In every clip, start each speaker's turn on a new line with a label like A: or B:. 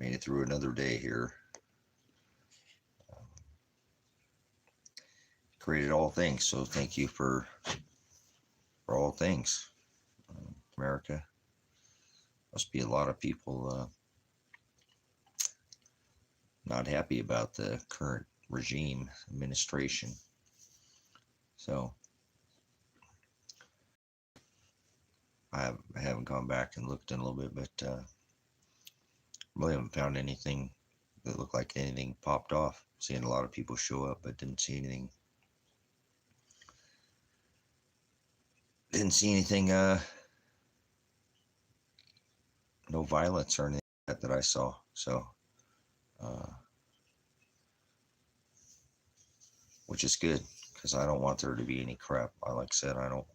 A: made it through another day here. Created all things, so thank you for all things. America, must be a lot of people not happy about the current regime administration. So I haven't gone back and looked in a little bit, but really haven't found anything that looked like anything popped off. Seeing a lot of people show up, but didn't see anything. Didn't see anything. No violence or anything that I saw. So, which is good because I don't want there to be any crap. Like I said, I don't,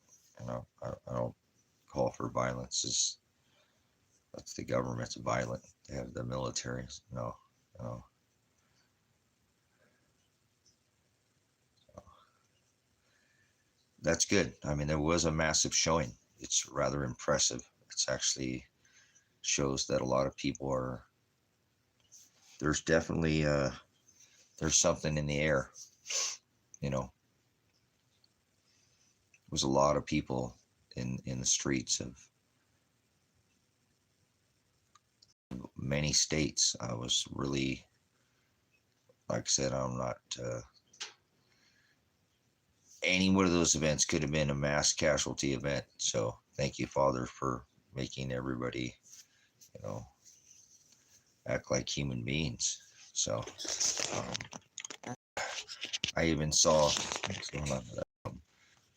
A: I don't call for violence. That's the government's violent. They have the military. No. That's good. I mean, there was a massive showing. It's rather impressive. It's actually shows that a lot of people are. There's definitely there's something in the air. There was a lot of people in the streets of many states. I was really, like I said, I'm not. Any one of those events could have been a mass casualty event. So thank you, Father, for making everybody, act like human beings. So I even saw,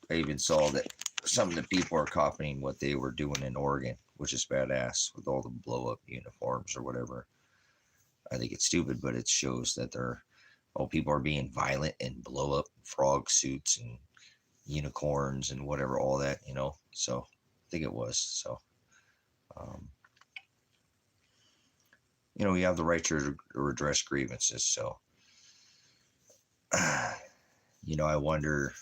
A: that some of the people are copying what they were doing in Oregon, which is badass with all the blow up uniforms or whatever. I think it's stupid, but it shows that people are being violent and blow up frog suits and unicorns and whatever, all that, so I think it was. So, we have the right to redress grievances. So, I wonder,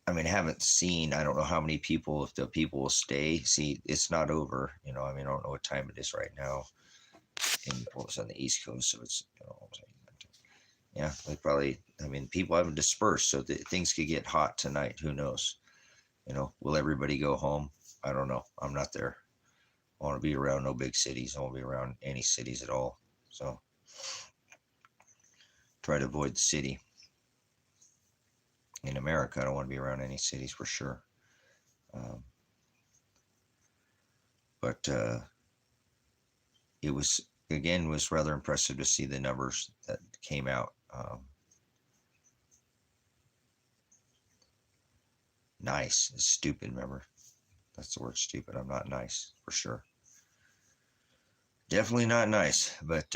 A: I haven't seen, I don't know how many people, if the people will stay. See, it's not over, I don't know what time it is right now. And it's on the East Coast, so it's, yeah, they probably, people haven't dispersed, so things could get hot tonight. Who knows? Will everybody go home? I don't know. I'm not there. I want to be around no big cities. I won't be around any cities at all. So try to avoid the city. In America, I don't want to be around any cities for sure. But it was rather impressive to see the numbers that came out. Nice is stupid, remember? That's the word, stupid. I'm not nice, for sure. Definitely not nice, but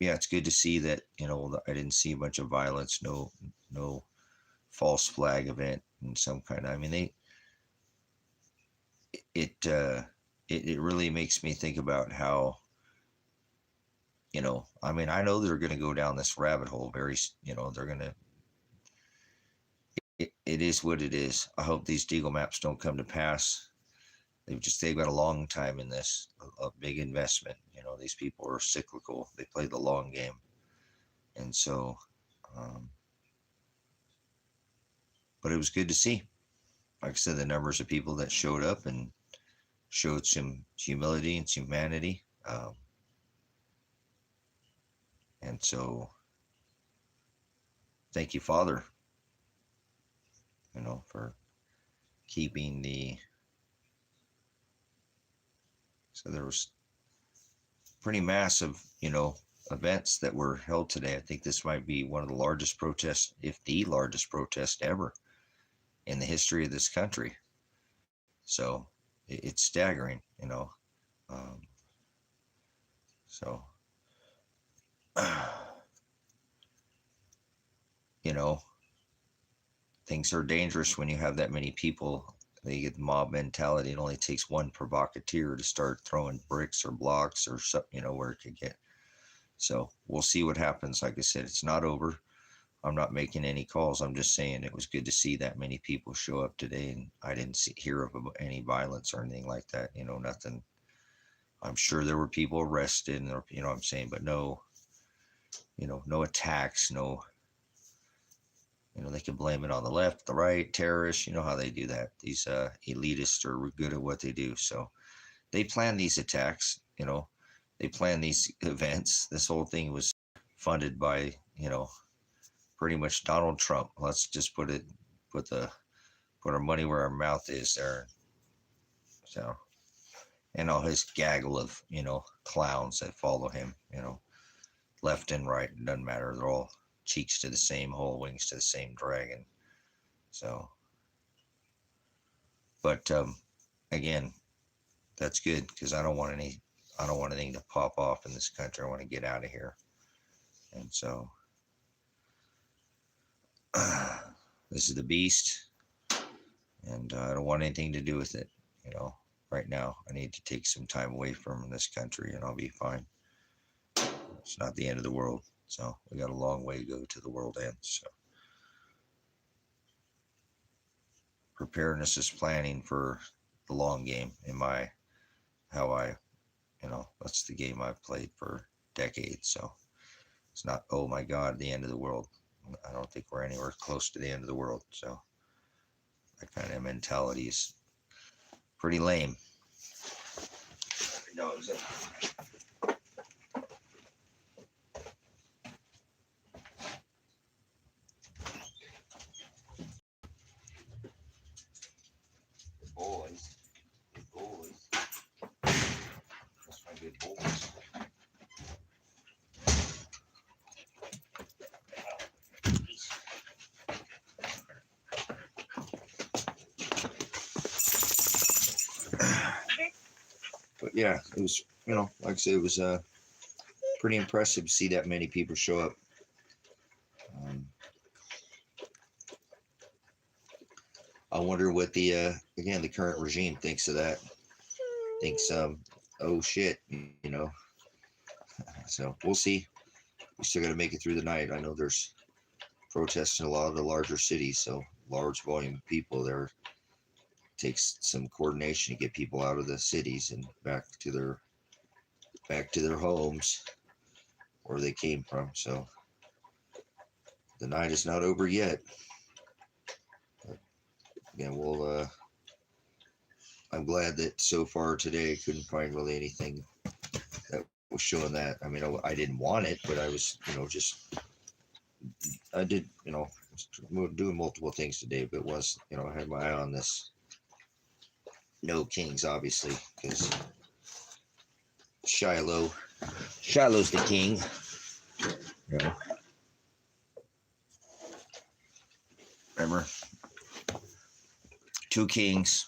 A: yeah, it's good to see that, I didn't see a bunch of violence, no false flag event in some kind of, it really makes me think about how, I know they're going to go down this rabbit hole they're going to, it is what it is. I hope these Deagle maps don't come to pass. They've got a long time in this, a big investment. These people are cyclical. They play the long game. And so, but it was good to see, like I said, the numbers of people that showed up and showed some humility and humanity. And so, thank you, Father, for keeping so there was pretty massive, events that were held today. I think this might be one of the largest protests, if the largest protest ever in the history of this country. So it's staggering, so, things are dangerous when you have that many people. They get mob mentality. It only takes one provocateur to start throwing bricks or blocks or something, where it could get. So we'll see what happens. Like I said, it's not over. I'm not making any calls. I'm just saying it was good to see that many people show up today, and I didn't hear of any violence or anything like that. Nothing. I'm sure there were people arrested, and what I'm saying, but no, no attacks, no. They can blame it on the left, the right, terrorists. You know how they do that. These elitists are good at what they do. So they plan these attacks. They plan these events. This whole thing was funded by, pretty much Donald Trump. Let's just put our money where our mouth is there. So, and all his gaggle of, clowns that follow him, left and right. It doesn't matter. They're all cheeks to the same hole, wings to the same dragon. So, but again, that's good because I don't want anything to pop off in this country. I want to get out of here. And so this is the beast, and I don't want anything to do with it. Right now I need to take some time away from this country, and I'll be fine. It's not the end of the world. So we got a long way to go to the world end. So preparedness is planning for the long game. That's the game I've played for decades. So it's not, oh my God, the end of the world. I don't think we're anywhere close to the end of the world. So that kind of mentality is pretty lame. Boys. That's my good boys. But yeah, it was, like I said, it was pretty impressive to see that many people show up. I wonder what the current regime thinks of that. Thinks, oh shit, So we'll see. We still got to make it through the night. I know there's protests in a lot of the larger cities, so large volume of people there. It takes some coordination to get people out of the cities and back to their homes where they came from. So the night is not over yet. Yeah, well, I'm glad that so far today I couldn't find really anything that was showing that. I mean, I didn't want it, but I was, I did, doing multiple things today, but I had my eye on this. No kings, obviously, because Shiloh's the king. Remember? 2 kings.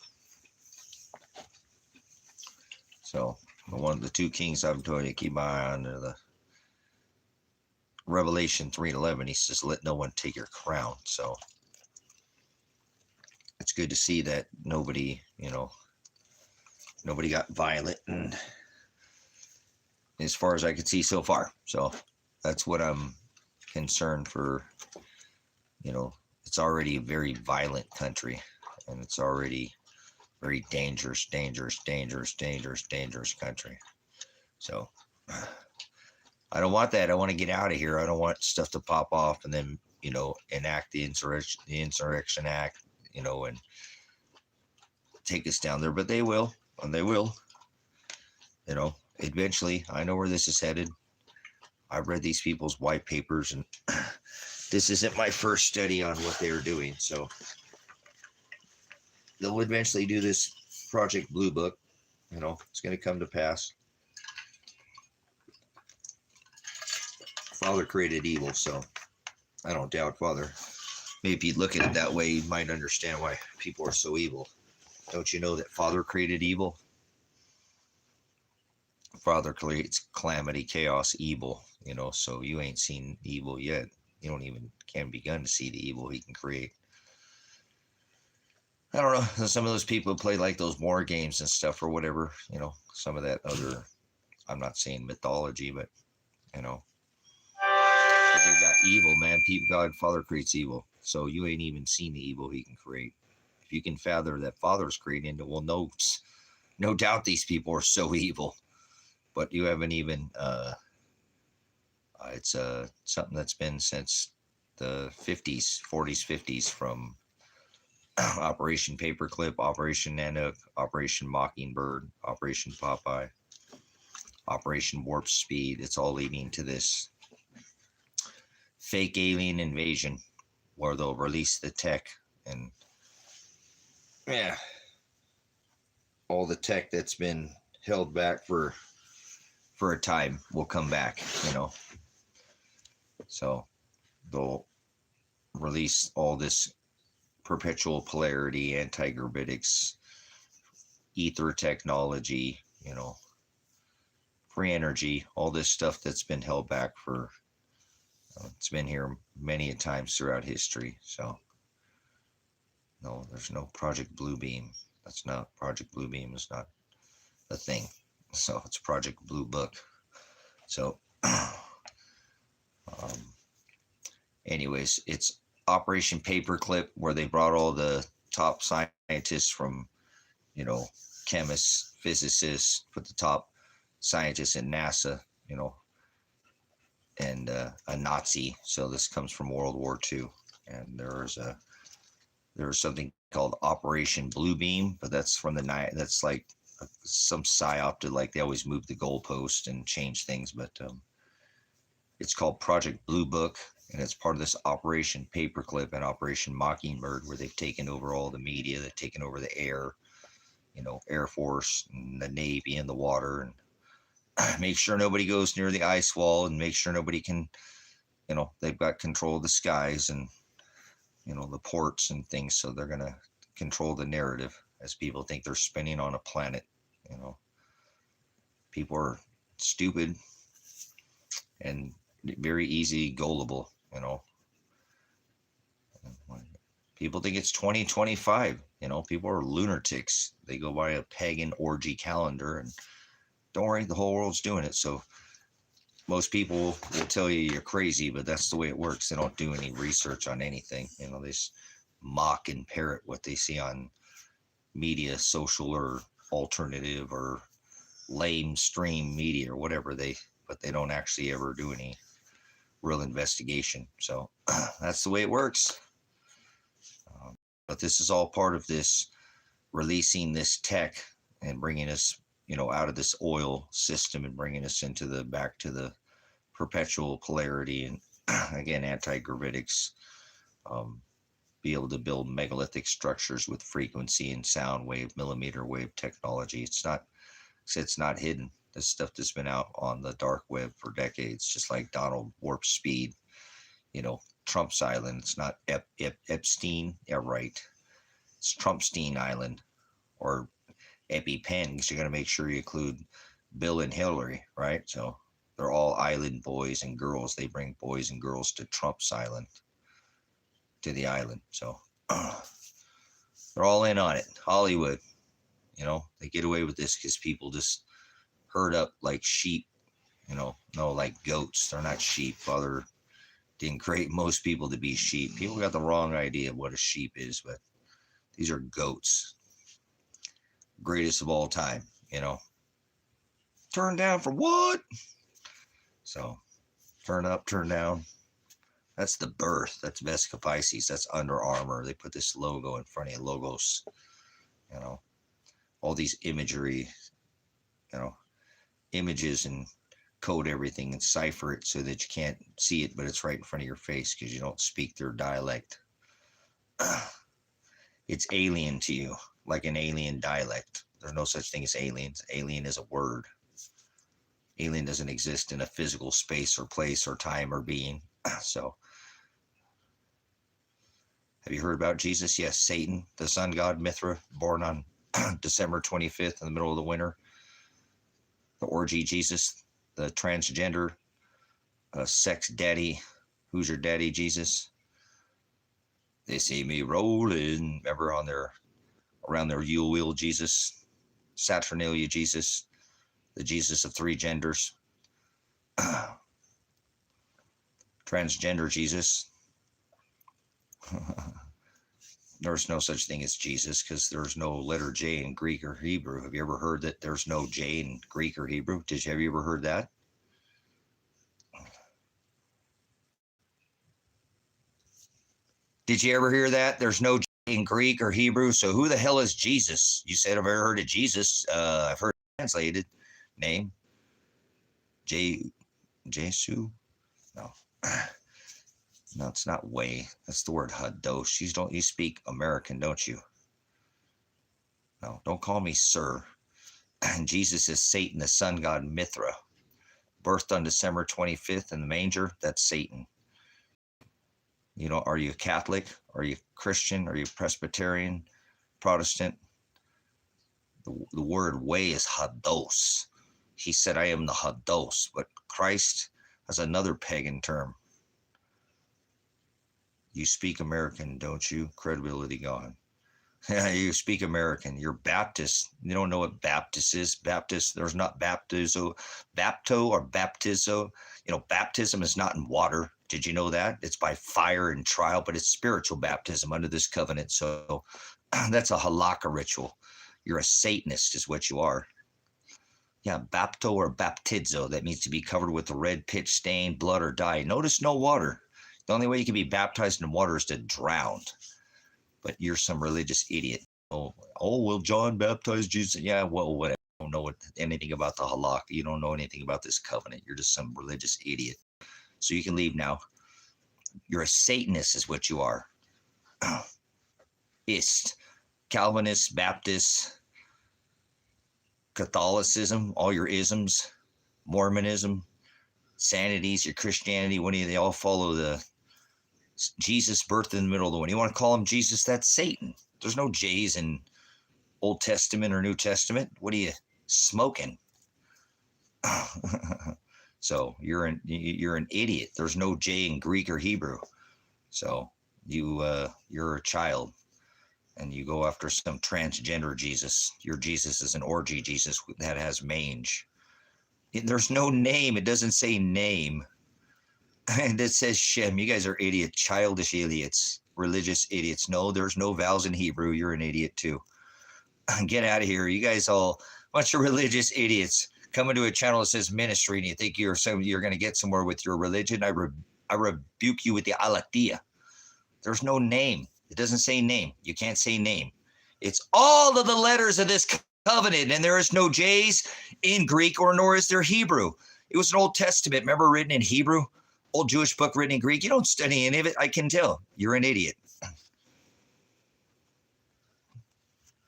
A: So the 2 kings I've told you to keep my eye on the Revelation 3:11. He says, "Let no one take your crown." So it's good to see that nobody got violent, and as far as I could see so far. So that's what I'm concerned for. It's already a very violent country, and it's already very dangerous country. So I don't want that. I want to get out of here. I don't want stuff to pop off and then, enact the Insurrection Act, and take us down there. But they will, and they will. Eventually, I know where this is headed. I've read these people's white papers, and this isn't my first study on what they're doing. So they'll eventually do this Project Blue Book. It's going to come to pass. Father created evil, so I don't doubt Father. Maybe if you look at it that way, you might understand why people are so evil. Don't you know that Father created evil? Father creates calamity, chaos, evil, so you ain't seen evil yet. You can't begin to see the evil he can create. I don't know. Some of those people play like those war games and stuff or whatever, some of that other, I'm not saying mythology, but, do got evil, man. God, Father creates evil. So you ain't even seen the evil he can create. If you can fathom that Father's creating it, well, no doubt these people are so evil. But you haven't even. It's something that's been since the 50s, 40s, 50s, from Operation Paperclip, Operation Nanook, Operation Mockingbird, Operation Popeye, Operation Warp Speed. It's all leading to this fake alien invasion where they'll release the tech, and yeah, all the tech that's been held back for a time will come back, So they'll release all this perpetual polarity, anti-gravitics, ether technology, free energy, all this stuff that's been held back for, it's been here many a times throughout history. So no, there's no Project Bluebeam. Project Bluebeam is not a thing. So it's Project Blue Book. So anyways, it's Operation Paperclip, where they brought all the top scientists from, chemists, physicists, put the top scientists in NASA, and a Nazi. So this comes from World War II, and there was something called Operation Bluebeam, but that's from the night. That's like some psyop to, like, they always move the goalpost and change things, but it's called Project Blue Book, and it's part of this Operation Paperclip and Operation Mockingbird, where they've taken over all the media, they've taken over the air, Air Force and the Navy and the water, and make sure nobody goes near the ice wall, and make sure nobody can, they've got control of the skies and, the ports and things. So they're going to control the narrative as people think they're spinning on a planet. People are stupid and very easy gullible. People think it's 2025. People are lunatics. They go by a pagan orgy calendar, and don't worry, the whole world's doing it. So most people will tell you you're crazy, but that's the way it works. They don't do any research on anything. They just mock and parrot what they see on media, social or alternative or lame stream media or whatever, but they don't actually ever do any real investigation. So that's the way it works. But this is all part of this releasing this tech and bringing us, out of this oil system and bringing us back to the perpetual polarity, and again, anti-gravitics, be able to build megalithic structures with frequency and sound wave, millimeter wave technology. It's not hidden. This stuff that's been out on the dark web for decades, just like Donald Warp Speed, Trump's Island. It's not Epstein. Yeah, right. It's Trumpstein Island, or EpiPen, because you're going to make sure you include Bill and Hillary, right? So they're all island boys and girls. They bring boys and girls to Trump's Island, to the island. So they're all in on it. Hollywood, they get away with this because people just herd up like sheep, no, like goats. They're not sheep. Father didn't create most people to be sheep. People got the wrong idea of what a sheep is, but these are goats. Greatest of all time, Turn down for what? So turn up, turn down. That's the birth. That's Vesica Pisces. That's Under Armour. They put this logo in front of you, logos, all these imagery, images, and code everything and cipher it so that you can't see it, but it's right in front of your face because you don't speak their dialect. It's alien to you, like an alien dialect. There's no such thing as aliens. Alien is a word. Alien doesn't exist in a physical space or place or time or being. So, have you heard about Jesus? Yes, Satan, the sun god Mithra, born on December 25th in the middle of the winter. The orgy Jesus, the transgender sex daddy. Who's your daddy, Jesus? They see me rolling. Remember around their Yule wheel Jesus, Saturnalia Jesus, the Jesus of three genders. Transgender Jesus. There's no such thing as Jesus because there's no letter J in Greek or Hebrew. Have you ever heard that there's no J in Greek or Hebrew? Have you ever heard that? Did you ever hear that? There's no J in Greek or Hebrew. So who the hell is Jesus? You said, I've ever heard of Jesus. I've heard translated name. Jesu? No. No, it's not way. That's the word hadosh. You speak American, don't you? No, don't call me sir. Jesus is Satan, the sun god Mithra. Birthed on December 25th in the manger. That's Satan. You know, are you Catholic? Are you Christian? Are you Presbyterian? Protestant? The word way is hados. He said, I am the hados. But Christ has another pagan term. You speak American, don't you? Credibility gone. You speak American. You're Baptist. You don't know what Baptist is. Baptist, there's not baptizo, bapto or baptizo. You know, baptism is not in water. Did you know that? It's by fire and trial, but it's spiritual baptism under this covenant. So that's a halakha ritual. You're a Satanist is what you are. Yeah, bapto or baptizo. That means to be covered with a red pitch stain, blood, or dye. Notice no water. The only way you can be baptized in water is to drown. But you're some religious idiot. Oh, well, John baptized Jesus. Yeah, well, whatever. You don't know anything about the halakha. You don't know anything about this covenant. You're just some religious idiot. So you can leave now. You're a Satanist is what you are. Ist. Calvinist, Baptist, Catholicism, all your isms, Mormonism, sanities, your Christianity, they all follow the Jesus birth in the middle of the one. You want to call him Jesus? That's Satan. There's no J's in Old Testament or New Testament. What are you smoking? So you're an idiot. There's no J in Greek or Hebrew. So you're a child, and you go after some transgender Jesus. Your Jesus is an orgy Jesus that has mange. There's no name. It doesn't say name. And it says Shem. You guys are idiots, childish idiots, religious idiots. No, there's no vowels in Hebrew. You're an idiot too. Get out of here. You guys all bunch of religious idiots coming to a channel that says ministry, and you think you're going to get somewhere with your religion. I rebuke you with the alatia. There's no name. It doesn't say name. You can't say name. It's all of the letters of this covenant, and there is no J's in Greek nor is there Hebrew. It was an Old Testament, remember, written in Hebrew, old Jewish book written in Greek. You don't study any of it. I can tell. You're an idiot.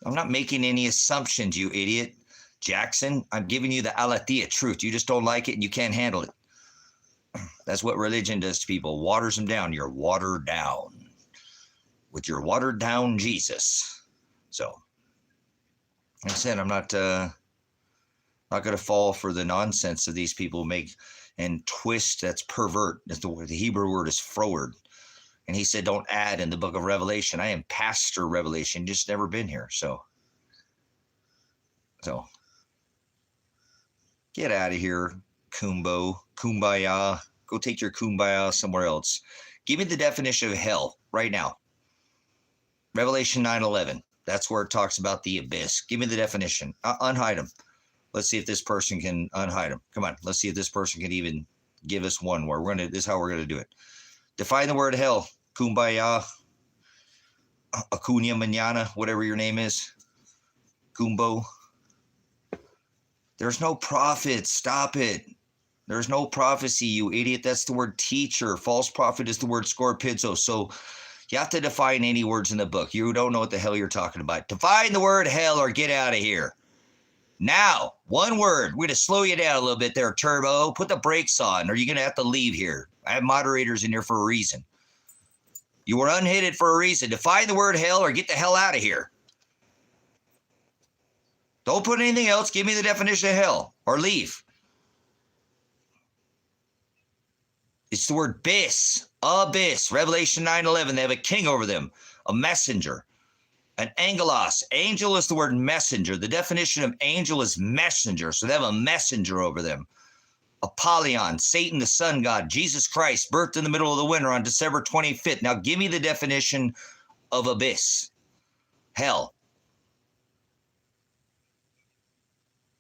A: I'm not making any assumptions, you idiot. Jackson, I'm giving you the aletheia truth. You just don't like it and you can't handle it. That's what religion does to people. Waters them down. You're watered down with your watered down Jesus. So, like I said, I'm not going to fall for the nonsense that these people make and twist. That's pervert. That's the Hebrew word is froward. And he said, don't add in the book of Revelation. I am Pastor Revelation, just never been here. So get out of here, kumbaya. Go take your kumbaya somewhere else. Give me the definition of hell right now. Revelation 9:11. That's where it talks about the abyss. Give me the definition. Unhide them. Let's see if this person can unhide them. Come on. Let's see if this person can even give us one where this is how we're going to do it. Define the word hell. Kumbaya. Acuna Manana, whatever your name is. Kumbo. There's no prophet. Stop it. There's no prophecy, you idiot. That's the word teacher. False prophet is the word scorpizo. So you have to define any words in the book. You don't know what the hell you're talking about. Define the word hell or get out of here. Now, one word. We're going to slow you down a little bit there, Turbo. Put the brakes on or you're going to have to leave here. I have moderators in here for a reason. You were unhitted for a reason. Define the word hell or get the hell out of here. Don't put anything else. Give me the definition of hell or leave. It's the word bis, abyss. Revelation 9:11. They have a king over them, a messenger, an angelos. Angel is the word messenger. The definition of angel is messenger. So they have a messenger over them. Apollyon, Satan, the sun god, Jesus Christ, birthed in the middle of the winter on December 25th. Now give me the definition of abyss. Hell.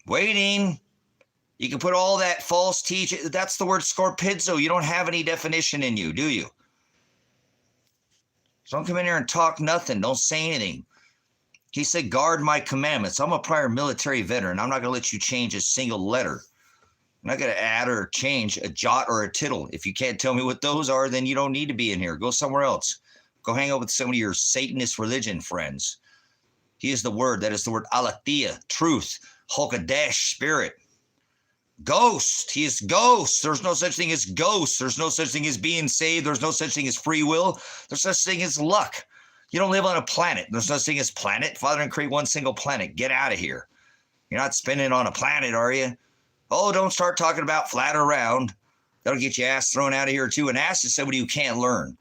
A: Waiting. You can put all that false teaching. That's the word scorpizzo. You don't have any definition in you, do you? So don't come in here and talk nothing. Don't say anything. He said, guard my commandments. I'm a prior military veteran. I'm not going to let you change a single letter. I'm not going to add or change a jot or a tittle. If you can't tell me what those are, then you don't need to be in here. Go somewhere else. Go hang out with some of your Satanist religion friends. He is the word. That is the word aletheia, truth, Hokadesh, spirit. Ghost. He is ghost. There's no such thing as ghosts. There's no such thing as being saved. There's no such thing as free will. There's such thing as luck. You don't live on a planet. There's no such thing as planet. Father didn't create one single planet. Get out of here. You're not spinning on a planet, are you? Oh, don't start talking about flat or round. That'll get your ass thrown out of here too. An ass is somebody who can't learn.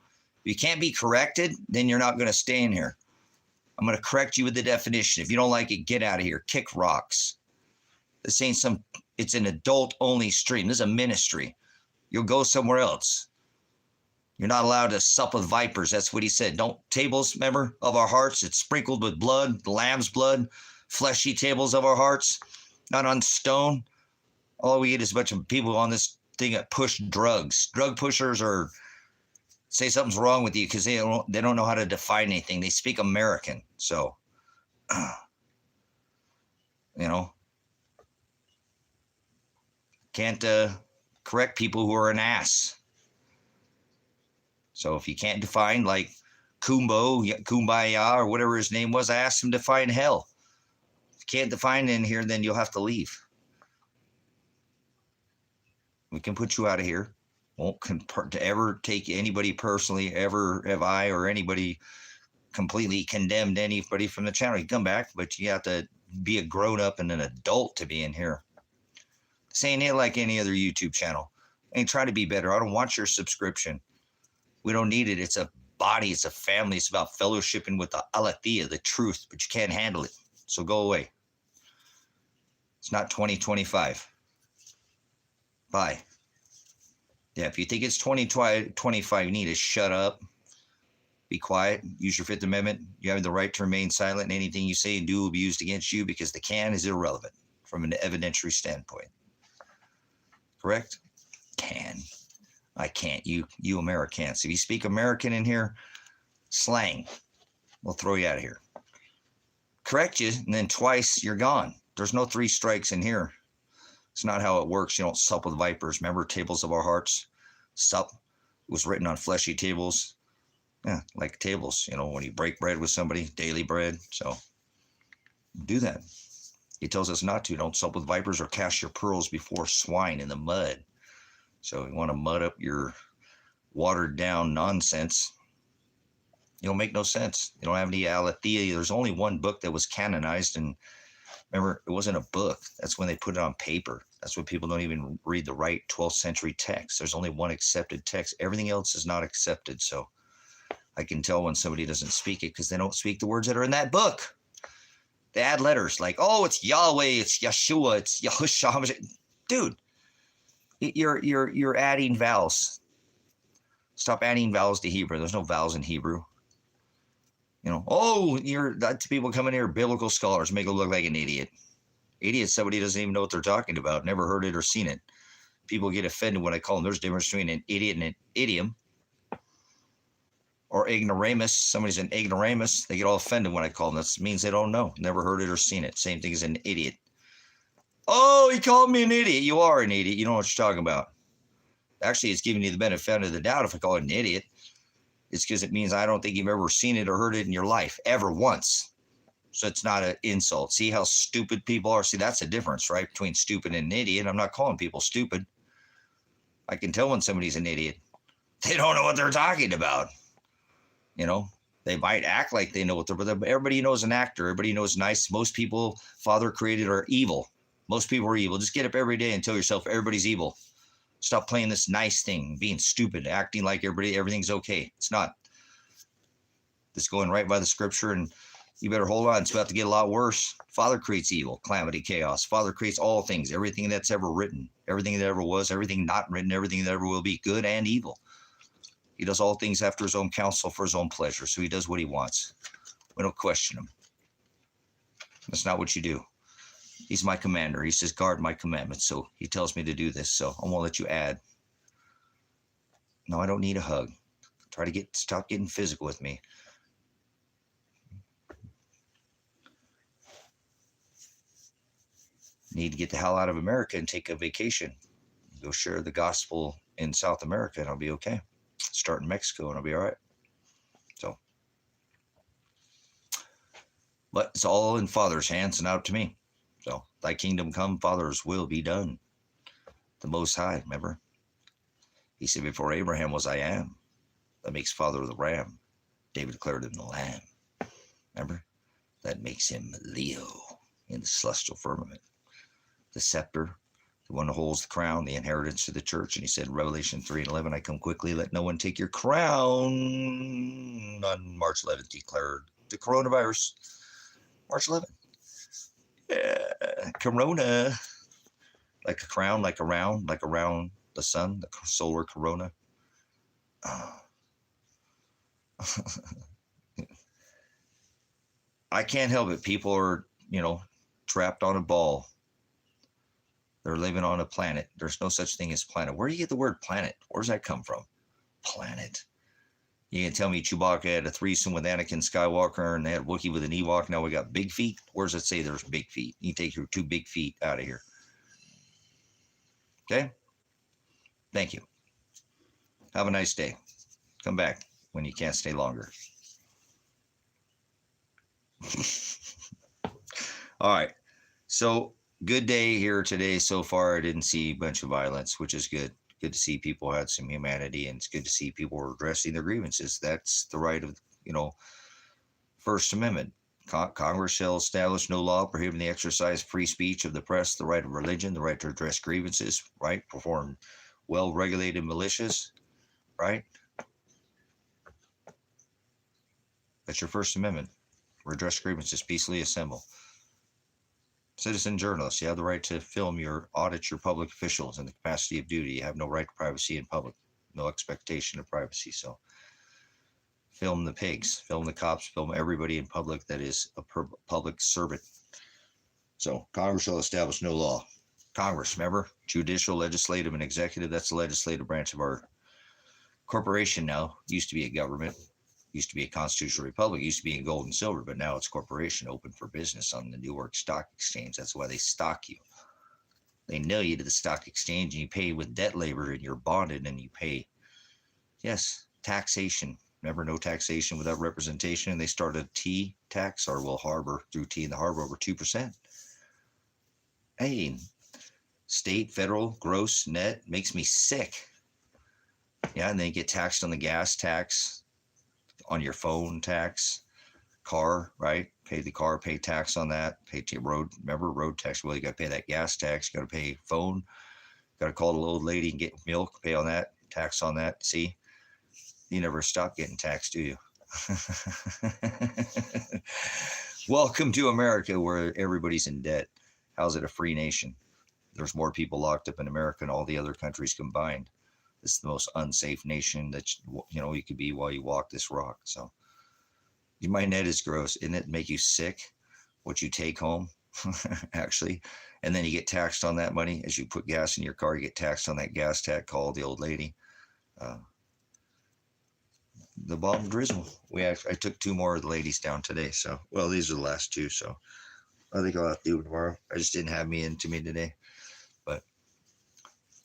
A: If you can't be corrected, then you're not going to stay in here. I'm going to correct you with the definition. If you don't like it, get out of here. Kick rocks. This ain't it's an adult-only stream. This is a ministry. You'll go somewhere else. You're not allowed to sup with vipers. That's what he said. Don't tables, remember, of our hearts. It's sprinkled with blood, the lamb's blood, fleshy tables of our hearts, not on stone. All we get is a bunch of people on this thing that push drugs. Drug pushers or say something's wrong with you because they don't know how to define anything. They speak American. So, can't correct people who are an ass. So if you can't define like Kumbaya or whatever his name was, I asked him to define hell. If you can't define it in here, then you'll have to leave. We can put you out of here. Won't ever take anybody personally. Ever have I or anybody completely condemned anybody from the channel. You come back, but you have to be a grown up and an adult to be in here. Saying it like any other YouTube channel. And try to be better. I don't want your subscription. We don't need it. It's a body. It's a family. It's about fellowshipping with the aletheia, the truth, but you can't handle it. So go away. It's not 2025. Bye. Yeah, if you think it's 2025, you need to shut up. Be quiet. Use your Fifth Amendment. You have the right to remain silent, and anything you say and do will be used against you because the can is irrelevant from an evidentiary standpoint. Correct? Can. I can't. You Americans. If you speak American in here, slang, we'll throw you out of here. Correct you, and then twice you're gone. There's no 3 strikes in here. It's not how it works. You don't sup with vipers. Remember, tables of our hearts? Sup was written on fleshy tables. Yeah, like tables, when you break bread with somebody, daily bread. So do that. He tells us not to. Don't sup with vipers or cast your pearls before swine in the mud. So you want to mud up your watered down nonsense. It'll make no sense. You don't have any aletheia. There's only one book that was canonized. And remember, it wasn't a book. That's when they put it on paper. That's when people don't even read the right 12th century text. There's only one accepted text. Everything else is not accepted. So I can tell when somebody doesn't speak it because they don't speak the words that are in that book. They add letters like, oh, it's Yahweh, it's Yeshua, it's Yahushua. Dude, you're adding vowels. Stop adding vowels to Hebrew. There's no vowels in Hebrew. To people coming here, biblical scholars, make it look like an idiot. Idiot, somebody doesn't even know what they're talking about, never heard it or seen it. People get offended when I call them. There's a difference between an idiot and an idiom. Or ignoramus. Somebody's an ignoramus. They get all offended when I call them. That means they don't know. Never heard it or seen it. Same thing as an idiot. Oh, he called me an idiot. You are an idiot. You know what you're talking about. Actually, it's giving you the benefit of the doubt if I call it an idiot. It's because it means I don't think you've ever seen it or heard it in your life. Ever once. So it's not an insult. See how stupid people are? See, that's the difference, right? Between stupid and an idiot. I'm not calling people stupid. I can tell when somebody's an idiot. They don't know what they're talking about. They might act like they know what but everybody knows an actor. Everybody knows nice. Most people Father created are evil. Most people are evil. Just get up every day and tell yourself everybody's evil. Stop playing this nice thing, being stupid, acting like everything's okay. It's not. Just going right by the scripture and You better hold on. It's about to get a lot worse. Father creates evil, calamity, chaos. Father creates all things, everything that's ever written, everything that ever was, everything not written, everything that ever will be, good and evil. He does all things after his own counsel for his own pleasure. So he does what he wants. We don't question him. That's not what you do. He's my commander. He says, guard my commandments. So he tells me to do this. So I'm going to let you add. No, I don't need a hug. Try to stop getting physical with me. Need to get the hell out of America and take a vacation. Go share the gospel in South America and I'll be okay. Start in Mexico and I'll be all right. So, but it's all in Father's hands and out to me. So, thy kingdom come, Father's will be done. The Most High, remember? He said, before Abraham was I am. That makes Father the Ram. David declared him the Lamb. Remember? That makes him Leo in the celestial firmament. The scepter, the one who holds the crown, the inheritance of the church. And he said, Revelation 3:11, I come quickly, let no one take your crown. On March 11th, declared the coronavirus. March 11th. Yeah, corona. Like a crown, like around the sun, the solar corona. I can't help it. People are, trapped on a ball. They're living on a planet. There's no such thing as planet. Where do you get the word planet? Where does that come from? Planet. You can tell me Chewbacca had a threesome with Anakin Skywalker and they had Wookiee with an Ewok. Now we got big feet. Where does it say there's big feet? You take your 2 big feet out of here. Okay? Thank you. Have a nice day. Come back when you can't stay longer. All right. So good day here today so far. I didn't see a bunch of violence, which is good. Good to see people had some humanity, and it's good to see people were addressing their grievances. That's the right of, First Amendment. Congress shall establish no law prohibiting the exercise of free speech of the press, the right of religion, the right to address grievances, right? Perform well-regulated militias, right? That's your First Amendment. Redress grievances, peacefully assemble. Citizen journalists, you have the right to audit your public officials in the capacity of duty. You have no right to privacy in public, no expectation of privacy. So film the pigs, film the cops, film everybody in public that is a public servant. So Congress shall establish no law. Congress, remember? Judicial, legislative, and executive. That's the legislative branch of our corporation now. Used to be a government. Used to be a constitutional republic, used to be in gold and silver, but now it's corporation open for business on the New York Stock Exchange. That's why they stock you. They nail you to the stock exchange and you pay with debt labor and you're bonded and you pay, yes, taxation. Remember, no taxation without representation. And they started T tax, or will harbor through T in the harbor over 2%. Hey, state, federal, gross, net, makes me sick. Yeah, and then you get taxed on the gas tax, on your phone tax, car, right? Pay the car, pay tax on that, pay to road, remember road tax. Well, you got to pay that gas tax, you got to pay phone, got to call the old lady and get milk, pay on that, tax on that. See, you never stop getting taxed, do you? Welcome to America where everybody's in debt. How's it a free nation? There's more people locked up in America than all the other countries combined. It's the most unsafe nation that you could be while you walk this rock. So my net is gross. Isn't it make you sick what you take home actually? And then you get taxed on that money as you put gas in your car. You get taxed on that gas tax. Call the old lady. The bomb drizzle. I took 2 more of the ladies down today. So, well, these are the last 2. So I think I'll have to do it tomorrow. I just didn't have me into me today, but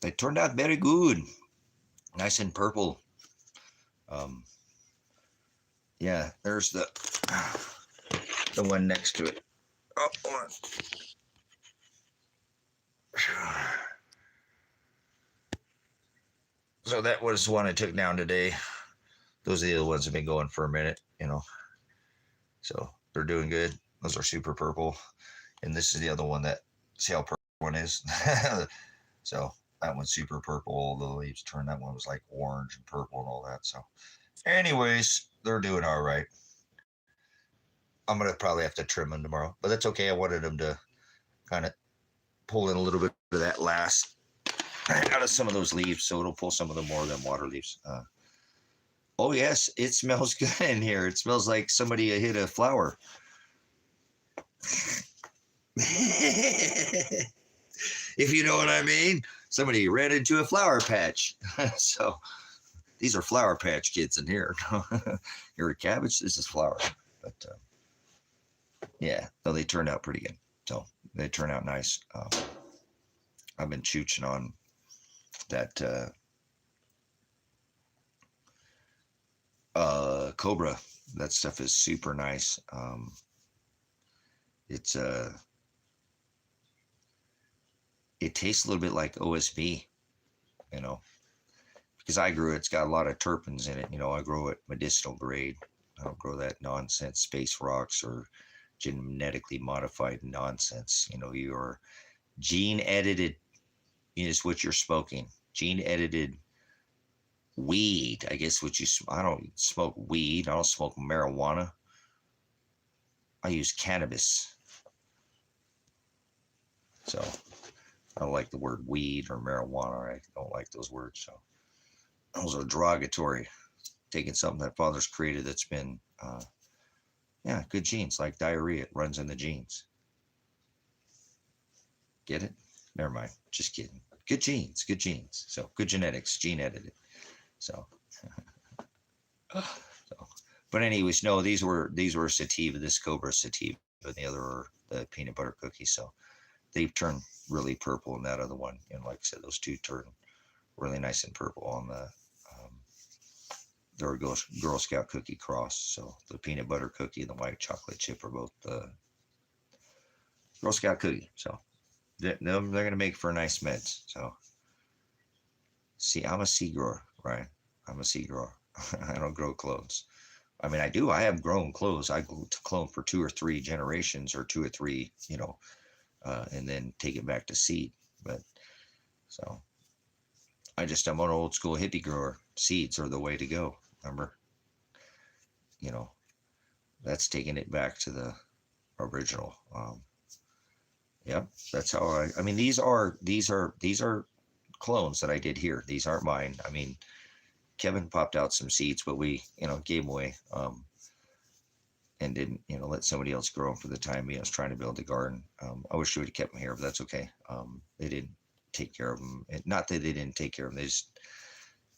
A: they turned out very good. Nice and purple. Yeah, there's the one next to it. Oh, hold on. So that was one I took down today. Those are the other ones that have been going for a minute, So they're doing good. Those are super purple. And this is the other one see how purple one is? So that one's super purple. All the leaves turned. That one was like orange and purple and all that. So anyways, they're doing all right. I'm gonna probably have to trim them tomorrow, but that's okay. I wanted them to kind of pull in a little bit of that last out of some of those leaves, so it'll pull some of the more of them water leaves. Oh yes, it smells good in here. It smells like somebody hit a flower. If you know what I mean. Somebody ran into a flower patch. So these are Flower Patch Kids in here. You're a cabbage. This is flower. But yeah, no, they turned out pretty good. So they turn out nice. I've been chooching on that Cobra. That stuff is super nice. It's it tastes a little bit like OSB, you know, because I grew it. It's got a lot of terpenes in it. You know, I grow it medicinal grade. I don't grow that nonsense space rocks or genetically modified nonsense. You know, your gene edited is what you're smoking. Gene edited weed, I guess what you, I don't smoke weed. I don't smoke marijuana. I use cannabis. So I don't like the word weed or marijuana. I don't like those words. So those are derogatory. Taking something that father's created that's been, yeah, good genes, like diarrhea. It runs in the genes. Get it? Never mind. Just kidding. Good genes, good genes. So good genetics, gene edited. So, but anyways, no, these were sativa. This Cobra sativa, and the other are the peanut butter cookies. So they've turned really purple, and that other one, and like I said, those two turned really nice and purple on the their Girl Scout cookie cross. So the peanut butter cookie and the white chocolate chip are both the Girl Scout cookie. So they're going to make for nice meds. So see, I'm a seed grower, right? I'm a seed grower. I don't grow clones. I mean, I do. I have grown clones. I clone for 2 or 3 generations, or 2 or 3, you know, and then take it back to seed. But so I'm an old school hippie grower. Seeds are the way to go. Remember, you know, that's taking it back to the original. Yep, that's how I mean, these are clones that I did here. These aren't mine. I mean, Kevin popped out some seeds, but we, you know, gave them away, and didn't, you know, let somebody else grow them for the time being. I was trying to build a garden. I wish we would have kept them here, but that's okay. They didn't take care of them. Not that they didn't take care of them. It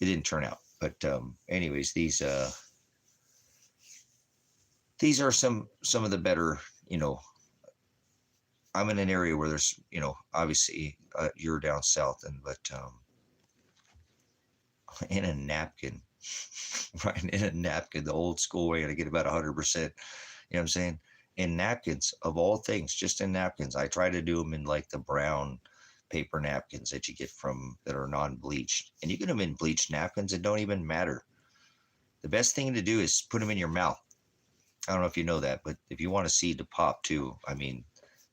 A: didn't turn out. But anyways, these are some of the better, you know. I'm in an area where there's, you know, obviously you're down south, but in a napkin, right? In a napkin, the old school way to get about 100%. You know what I'm saying? In napkins, of all things, just in napkins. I try to do them in like the brown paper napkins that you get that are non-bleached. And you get them in bleached napkins, it don't even matter. The best thing to do is put them in your mouth. I don't know if you know that, but if you want a seed to pop too, I mean,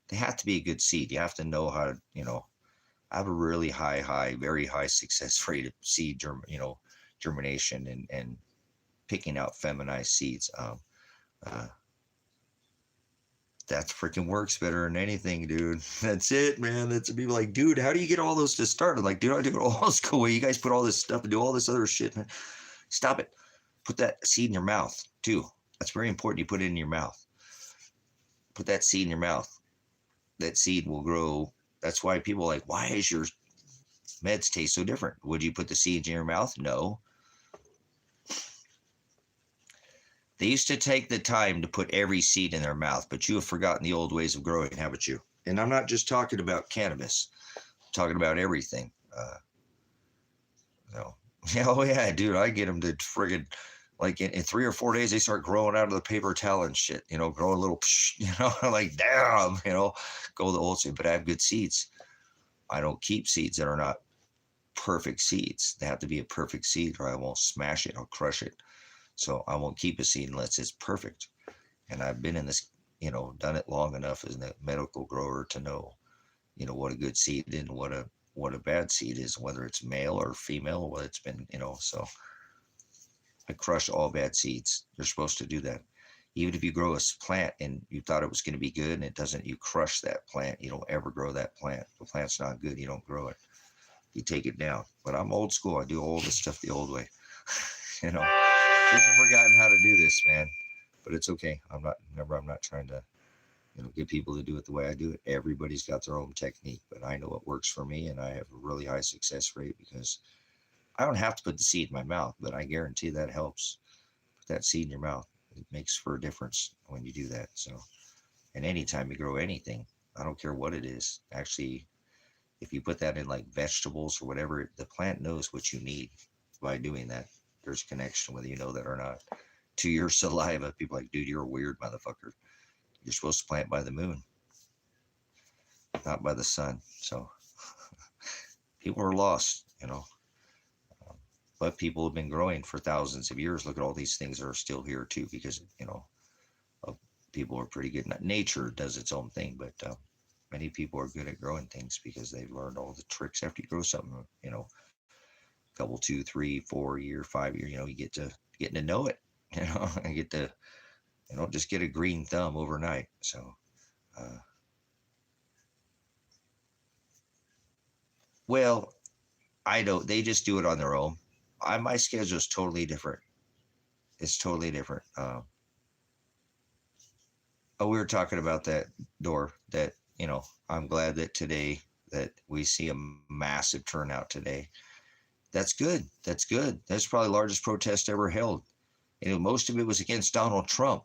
A: they have to be a good seed. You have to know how to, you know, I have a really very high success rate of seed germination and picking out feminized seeds. That freaking works better than anything, dude. That's it, man. That's people like, dude, how do you get all those to start? I'm like, dude, I do it all school way. You guys put all this stuff and do all this other shit, man. Stop it. Put that seed in your mouth too. That's very important. You put it in your mouth. Put that seed in your mouth. That seed will grow. That's why people are like, why is your meds taste so different? Would you put the seeds in your mouth? No. They used to take the time to put every seed in their mouth, but you have forgotten the old ways of growing, haven't you? And I'm not just talking about cannabis. I'm talking about everything. No. Oh yeah, dude, I get them to friggin', like in 3 or 4 days, they start growing out of the paper towel and shit, you know, growing a little, you know, like, damn, you know, go the old seed, but I have good seeds. I don't keep seeds that are not perfect seeds. They have to be a perfect seed or I won't smash it. I'll crush it. So I won't keep a seed unless it's perfect. And I've been in this, you know, done it long enough as a medical grower to know, you know, what a good seed is and what a bad seed is, whether it's male or female, whether it's been, you know, so I crush all bad seeds. You're supposed to do that. Even if you grow a plant and you thought it was going to be good and it doesn't, you crush that plant. You don't ever grow that plant. The plant's not good. You don't grow it. You take it down. But I'm old school. I do all this stuff the old way. You know, people have forgotten how to do this, man. But it's okay. I'm not trying to, get people to do it the way I do it. Everybody's got their own technique, but I know what works for me, and I have a really high success rate because I don't have to put the seed in my mouth, but I guarantee that helps. Put that seed in your mouth. It makes for a difference when you do that. So, and anytime you grow anything, I don't care what it is. Actually, if you put that in like vegetables or whatever, the plant knows what you need by doing that. There's connection, whether you know that or not, to your saliva. People are like, dude, you're a weird motherfucker. You're supposed to plant by the moon, not by the sun. So people are lost, but people have been growing for thousands of years. Look at all these things that are still here too, because people are pretty good. Nature does its own thing, but many people are good at growing things because they've learned all the tricks. After you grow something, couple 2, 3, 4 year, 5 year, you getting to know it, and get to, just get a green thumb overnight. So, well, I don't. They just do it on their own. My schedule is totally different. It's totally different. We were talking about that door. That I'm glad that today that we see a massive turnout today. That's good. That's good. That's probably the largest protest ever held. Most of it was against Donald Trump.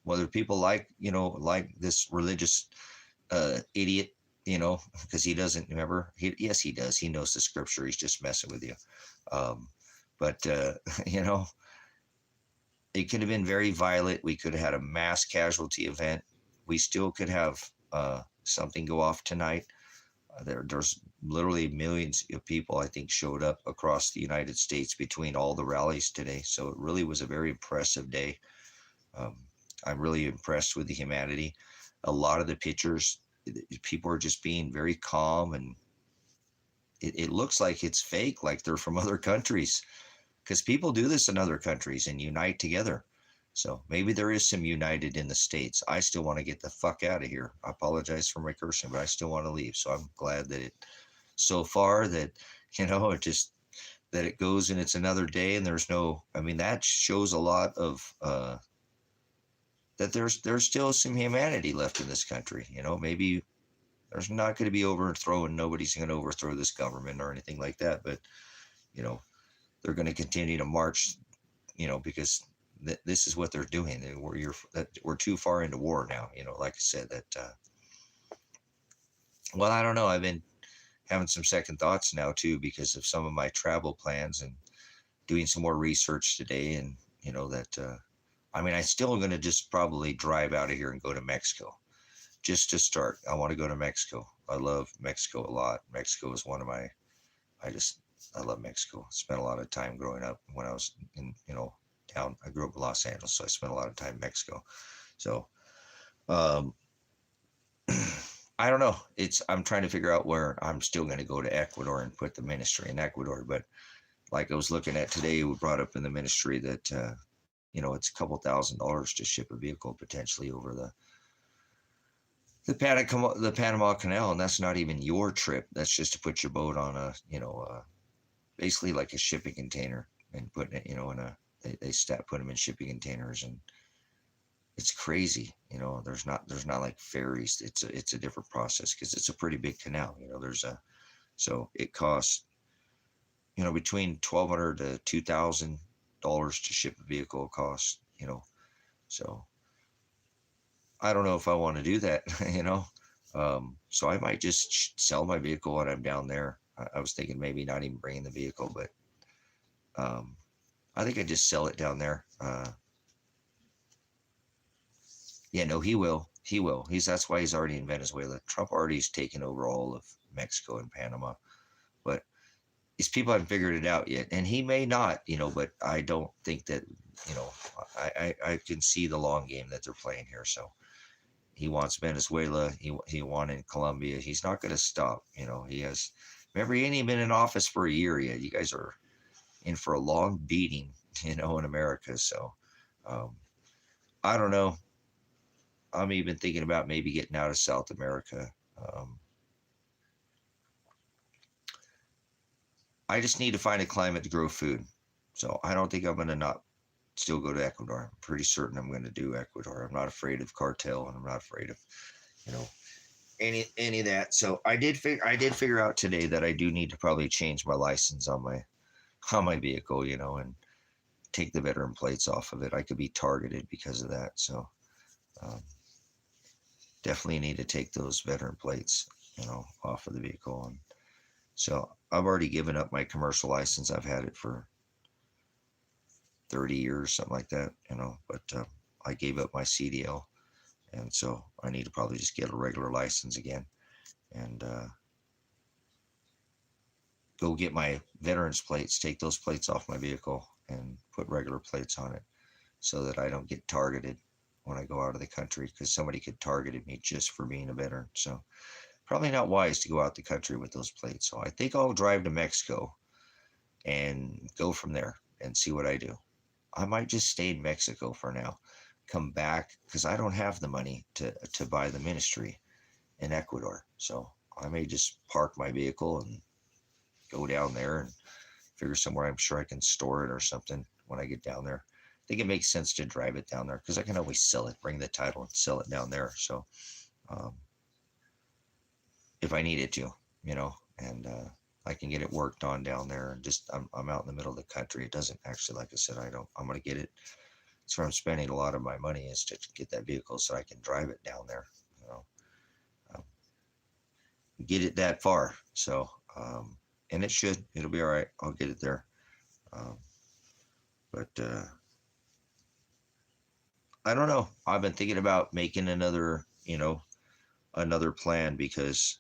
A: Whether people like this religious idiot, because he doesn't remember. Yes, he does. He knows the scripture. He's just messing with you. But it could have been very violent. We could have had a mass casualty event. We still could have something go off tonight. There's literally millions of people, I think, showed up across the United States between all the rallies today. So it really was a very impressive day. I'm really impressed with the humanity. A lot of the pictures, people are just being very calm, and it looks like it's fake, like they're from other countries, because people do this in other countries and unite together. So maybe there is some united in the States. I still want to get the fuck out of here. I apologize for my cursing, but I still want to leave. So I'm glad that so far that, it just, that it goes and it's another day and there's that shows a lot of, that there's still some humanity left in this country. Maybe there's not going to be overthrown. Nobody's going to overthrow this government or anything like that. But, they're going to continue to march, because this is what they're doing. We're too far into war now. Like I said, well, I don't know. I've been having some second thoughts now too, because of some of my travel plans and doing some more research today. And, I'm still going to just probably drive out of here and go to Mexico just to start. I want to go to Mexico. I love Mexico a lot. Mexico is one of my, I love Mexico. Spent a lot of time growing up when I was in, down. I grew up in Los Angeles, so I spent a lot of time in Mexico. So, I don't know. I'm trying to figure out where I'm still going to go to Ecuador and put the ministry in Ecuador. But like I was looking at today, we brought up in the ministry that, it's a couple $1,000s to ship a vehicle potentially over the Panama Canal, and that's not even your trip. That's just to put your boat on basically like a shipping container and putting it, they put them in shipping containers, and it's crazy. There's not like ferries. It's a different process because it's a pretty big canal. So it costs, between $1,200 to $2,000 to ship a vehicle cost. So I don't know if I want to do that. So I might just sell my vehicle when I'm down there. I was thinking maybe not even bringing the vehicle, but I think I just sell it down there. Yeah, no, he will. That's why he's already in Venezuela. Trump already's taken over all of Mexico and Panama, but these people haven't figured it out yet, and he may not. But I don't think that. I can see the long game that they're playing here. So he wants Venezuela. He wanted Colombia. He's not going to stop. He has. Remember, he ain't even been in office for a year yet. You guys are in for a long beating, in America. So I don't know. I'm even thinking about maybe getting out of South America. Um, I just need to find a climate to grow food. So I don't think I'm going to not still go to Ecuador. I'm pretty certain I'm going to do Ecuador. I'm not afraid of cartel, and I'm not afraid of, you know, any of that. So I did figure out today that I do need to probably change my license on my vehicle, and take the veteran plates off of it. I could be targeted because of that. So um, definitely need to take those veteran plates, off of the vehicle. And so I've already given up my commercial license. I've had it for 30 years, something like that, but I gave up my CDL. And so I need to probably just get a regular license again and go get my veterans plates, take those plates off my vehicle and put regular plates on it so that I don't get targeted when I go out of the country, because somebody could target me just for being a veteran. So probably not wise to go out the country with those plates. So I think I'll drive to Mexico and go from there and see what I do. I might just stay in Mexico for now, come back because I don't have the money to buy the ministry in Ecuador. So I may just park my vehicle and go down there and figure somewhere I'm sure I can store it or something when I get down there. I think it makes sense to drive it down there because I can always sell it, bring the title and sell it down there. So um, if I needed to, and I can get it worked on down there, and just I'm out in the middle of the country. It doesn't actually, like I said, I'm going to get it. That's where I'm spending a lot of my money, is to get that vehicle so I can drive it down there, um, get it that far. So, and it'll be all right. I'll get it there. Um, but I don't know. I've been thinking about making another plan, because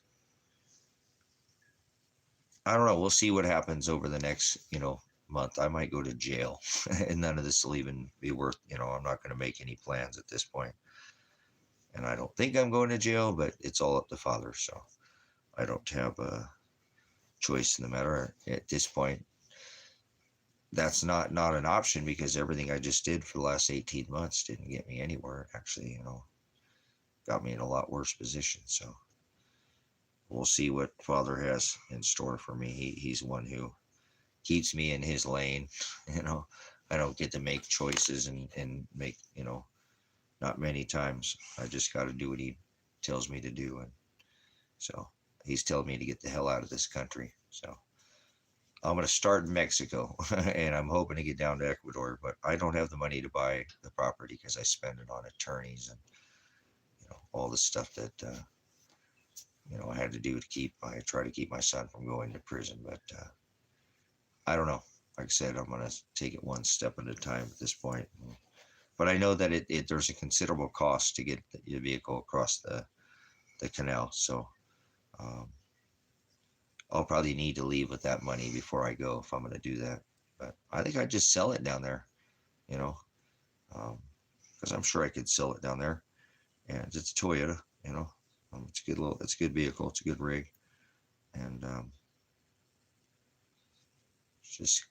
A: I don't know. We'll see what happens over the next, month. I might go to jail and none of this will even be worth, I'm not going to make any plans at this point. And I don't think I'm going to jail, but it's all up to Father. So I don't have a choice in the matter at this point. That's not an option, because everything I just did for the last 18 months didn't get me anywhere. Actually, got me in a lot worse position. So we'll see what Father has in store for me. He's one who keeps me in his lane. You know, I don't get to make choices and make, not many times. I just got to do what he tells me to do. And so he's telling me to get the hell out of this country. So I'm going to start in Mexico and I'm hoping to get down to Ecuador, but I don't have the money to buy the property because I spend it on attorneys and, all the stuff that, I had to do I try to keep my son from going to prison, but I don't know. Like I said, I'm going to take it one step at a time at this point. But I know that there's a considerable cost to get the vehicle across the canal. So um, I'll probably need to leave with that money before I go if I'm going to do that. But I think I'd just sell it down there, you know, because I'm sure I could sell it down there. And it's a Toyota, it's a it's a good vehicle. It's a good rig. And just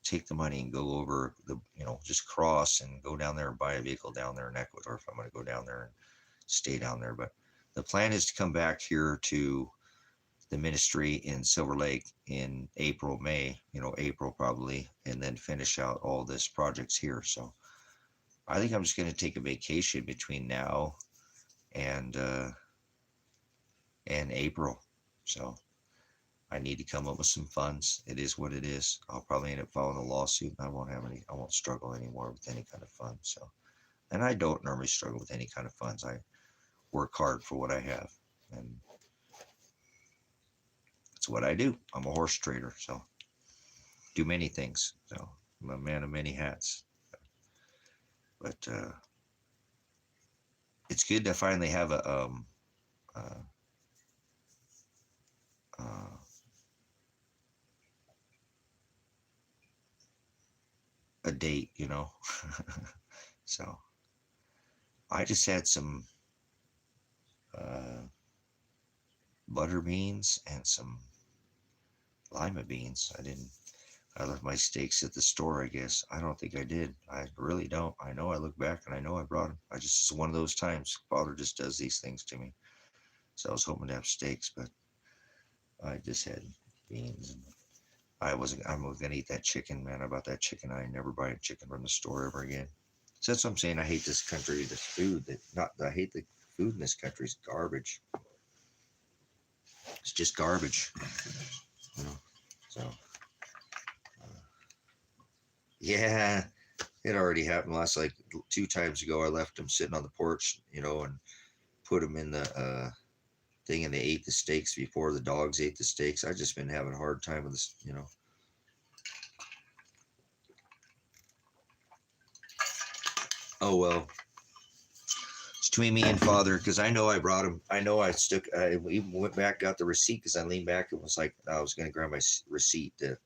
A: take the money and go over just cross and go down there and buy a vehicle down there in Ecuador if I'm going to go down there and stay down there. But the plan is to come back here to the ministry in Silver Lake in April, May, April probably, and then finish out all this projects here. So I think I'm just going to take a vacation between now and April. So I need to come up with some funds. It is what it is. I'll probably end up filing a lawsuit, and I won't struggle anymore with any kind of funds. So, and I don't normally struggle with any kind of funds. I work hard for what I have, and it's what I do. I'm a horse trader, so do many things. So I'm a man of many hats. But it's good to finally have uh, uh, a date, So I just had some uh, butter beans and some lima beans. I left my steaks at the store, I guess. I don't think I did. I really don't. I know I look back and I know I brought them. It's one of those times. Father just does these things to me. So I was hoping to have steaks, but I just had beans. And I'm going to eat that chicken, man. I bought that chicken. I never buy a chicken from the store ever again. So that's what I'm saying. I hate this country, this food. I hate the food in this country. It's garbage. It's just garbage. You know? So, yeah, it already happened last, like 2 times ago. I left them sitting on the porch, and put them in the thing, and they ate the steaks before the dogs ate the steaks. I just been having a hard time with this. Oh well, it's between me and Father, because I know I brought him. I know I even went back, got the receipt, because I leaned back. It was like I was going to grab my receipt to,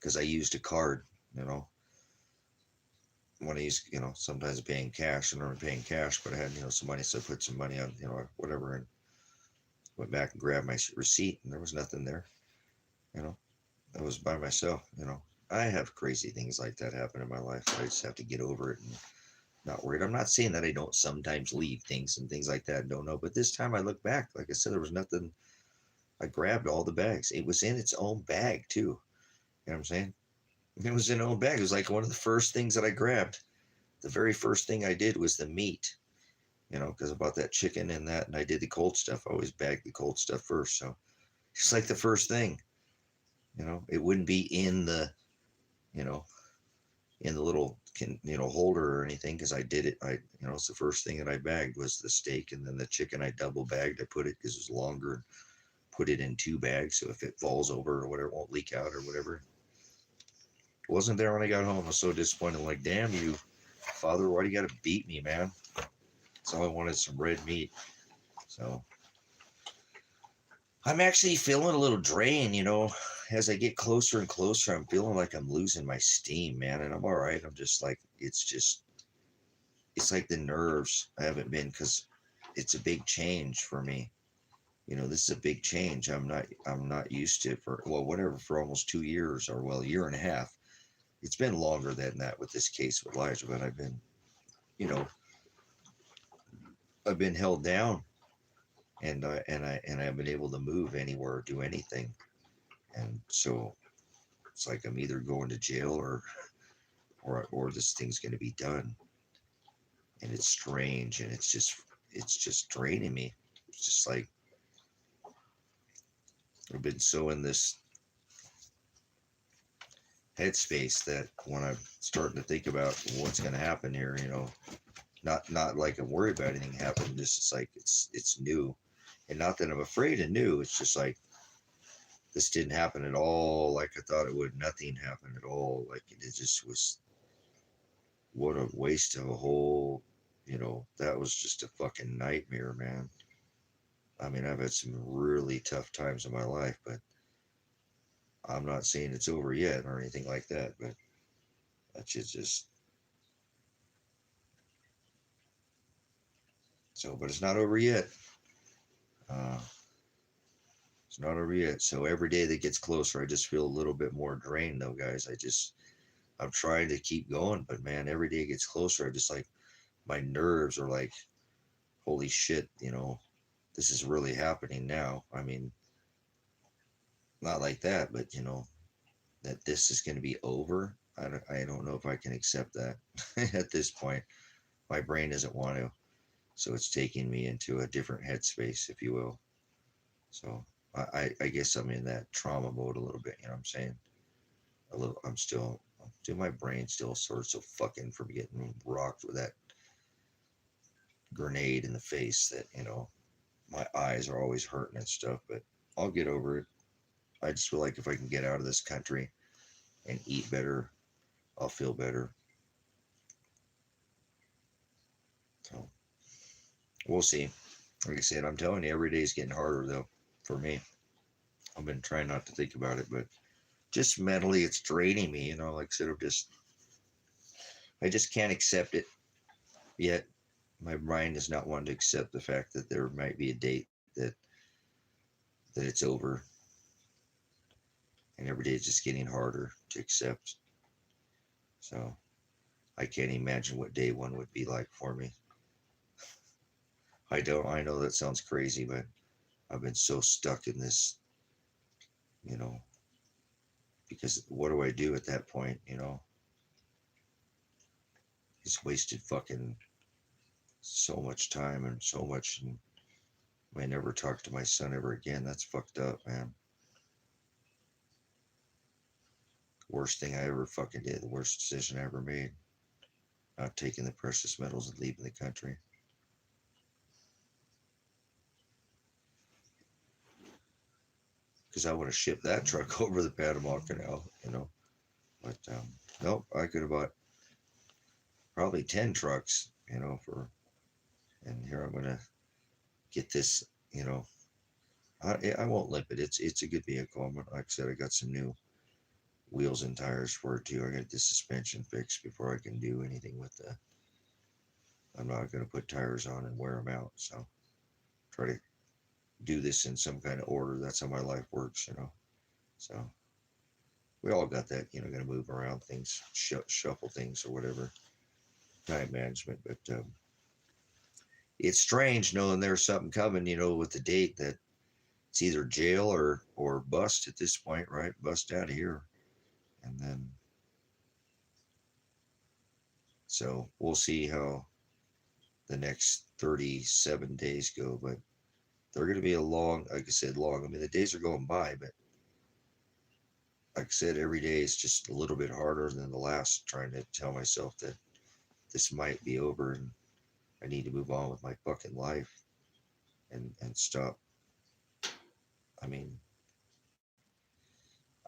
A: because I used a card. You know, when I used, sometimes paying cash, and I'm paying cash, but I had, some money, so I put some money on, whatever, and went back and grabbed my receipt, and there was nothing there. You know, I was by myself. I have crazy things like that happen in my life. I just have to get over it and not worried. I'm not saying that I don't sometimes leave things and things like that and don't know, but this time I look back, like I said, there was nothing. I grabbed all the bags. It was in its own bag too. You know what I'm saying? It was in its own bag. It was like one of the first things that I grabbed. The very first thing I did was the meat, because I bought that chicken and that, and I did the cold stuff. I always bag the cold stuff first. So it's like the first thing, it wouldn't be in the, you know, in the little, holder or anything, because I did it. It's the first thing that I bagged was the steak, and then the chicken I double bagged. I put it, because it was longer, and put it in 2 bags, so if it falls over or whatever, it won't leak out or whatever. It wasn't there when I got home. I was so disappointed. Like, damn you, Father, why do you got to beat me, man? So I wanted some red meat. So I'm actually feeling a little drained, as I get closer and closer. I'm feeling like I'm losing my steam, man, and I'm all right. I'm just like, it's like the nerves. I haven't been, because it's a big change for me. This is a big change. I'm not used to it for, well, whatever, for almost 2 years, or, well, a year and a half. It's been longer than that with this case with Elijah, but you know, I've been held down, and I haven't been able to move anywhere or do anything. And so it's like I'm either going to jail, or this thing's going to be done. And it's strange, and it's just draining me. It's just like I've been so in this headspace that when I'm starting to think about what's going to happen here, not like I'm worried about anything happening. Just, it's like it's new, and not that I'm afraid of new. It's just like this didn't happen at all like I thought it would. Nothing happened at all. Like it just was. What a waste of a whole. That was just a fucking nightmare, man. I mean, I've had some really tough times in my life, but I'm not saying it's over yet or anything like that. But that's just so. But it's not over yet. Uh, it's not over yet. So every day that gets closer, I just feel a little bit more drained, though, guys. I'm trying to keep going, but man, every day it gets closer. I just like my nerves are like, holy shit, this is really happening now. I mean, not like that, but that this is going to be over. I don't know if I can accept that at this point. My brain doesn't want to, so it's taking me into a different headspace, if you will. So I guess I'm in that trauma mode a little bit. You know what I'm saying? A little. My brain still sorts of fucking from getting rocked with that grenade in the face. That my eyes are always hurting and stuff, but I'll get over it. I just feel like if I can get out of this country and eat better, I'll feel better. So we'll see. Like I said, I'm telling you, every day is getting harder though for me. I've been trying not to think about it, but just mentally, it's draining me. Like I said, I just can't accept it yet. My mind is not wanting to accept the fact that there might be a date that it's over. and every day it's just getting harder to accept. So I can't imagine what day one would be like for me. I know that sounds crazy, but I've been so stuck in this, you know, because what do I do at that point, you know? It's wasted fucking so much time and so much, and I never talk to my son ever again. That's fucked up, man. Worst thing I ever fucking did. The worst decision I ever made. Not taking the precious metals and leaving the country. Because I would have shipped that truck over the Panama Canal, you know. But nope, I could have bought probably 10 trucks, you know, and here I'm gonna get this, you know. I won't limp it. It's a good vehicle. Like I said, I got some new wheels and tires for it too. I got the suspension fixed before I can do anything with the. I'm not gonna put tires on and wear them out. So try to do this in some kind of order. That's how my life works, you know. So we all got that, you know, gonna move around things, shuffle things or whatever, time management. But it's strange knowing there's something coming, you know, with the date that it's either jail or bust at this point, right? Bust out of here, and then so we'll see how the next 37 days go, but they're going to be a long, like I said, long. I mean, the days are going by, but like I said, every day is just a little bit harder than the last, trying to tell myself that this might be over and I need to move on with my fucking life and stop. I mean,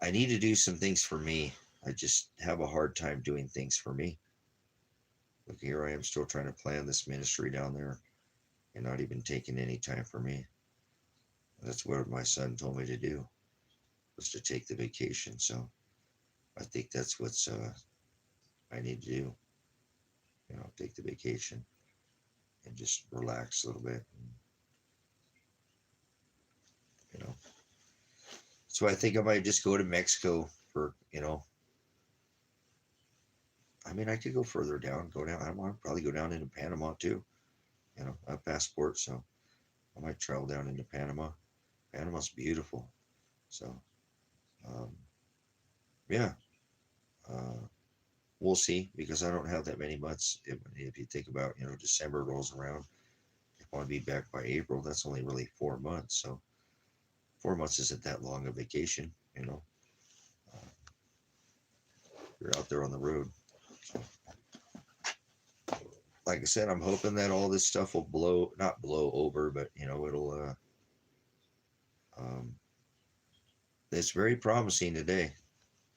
A: I need to do some things for me. I just have a hard time doing things for me. Look, here I am still trying to plan this ministry down there and not even taking any time for me. That's what my son told me to do, was to take the vacation. So I think that's what's I need to do. You know, take the vacation and just relax a little bit. And, you know, so I think I might just go to Mexico for, you know, I mean, I could go further down, go down. I want to probably go down into Panama too. You know, I have a passport, so I might travel down into Panama. Panama's beautiful. So, um, yeah, uh, we'll see, because I don't have that many months. If you think about, you know, December rolls around, if I want to be back by April, that's only really 4 months. So 4 months isn't that long a vacation, you know. You're out there on the road. So, like I said, I'm hoping that all this stuff will not blow over, but you know, it'll. Um, it's very promising today.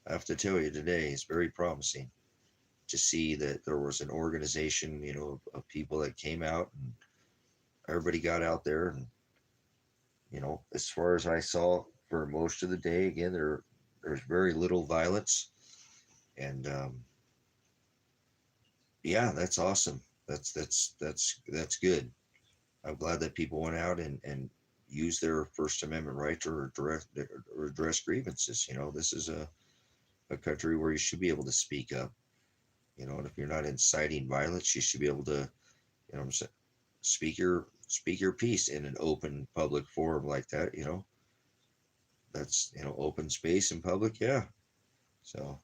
A: I have to tell you, today is very promising to see that there was an organization, you know, of people that came out and everybody got out there, and you know, as far as I saw for most of the day, again, there's very little violence, and yeah, that's awesome. That's good. I'm glad that people went out and used their First Amendment right to redress grievances. You know, this is a country where you should be able to speak up. You know, and if you're not inciting violence, you should be able to, you know, speak your piece in an open public forum like that. You know, that's, you know, open space in public. Yeah. So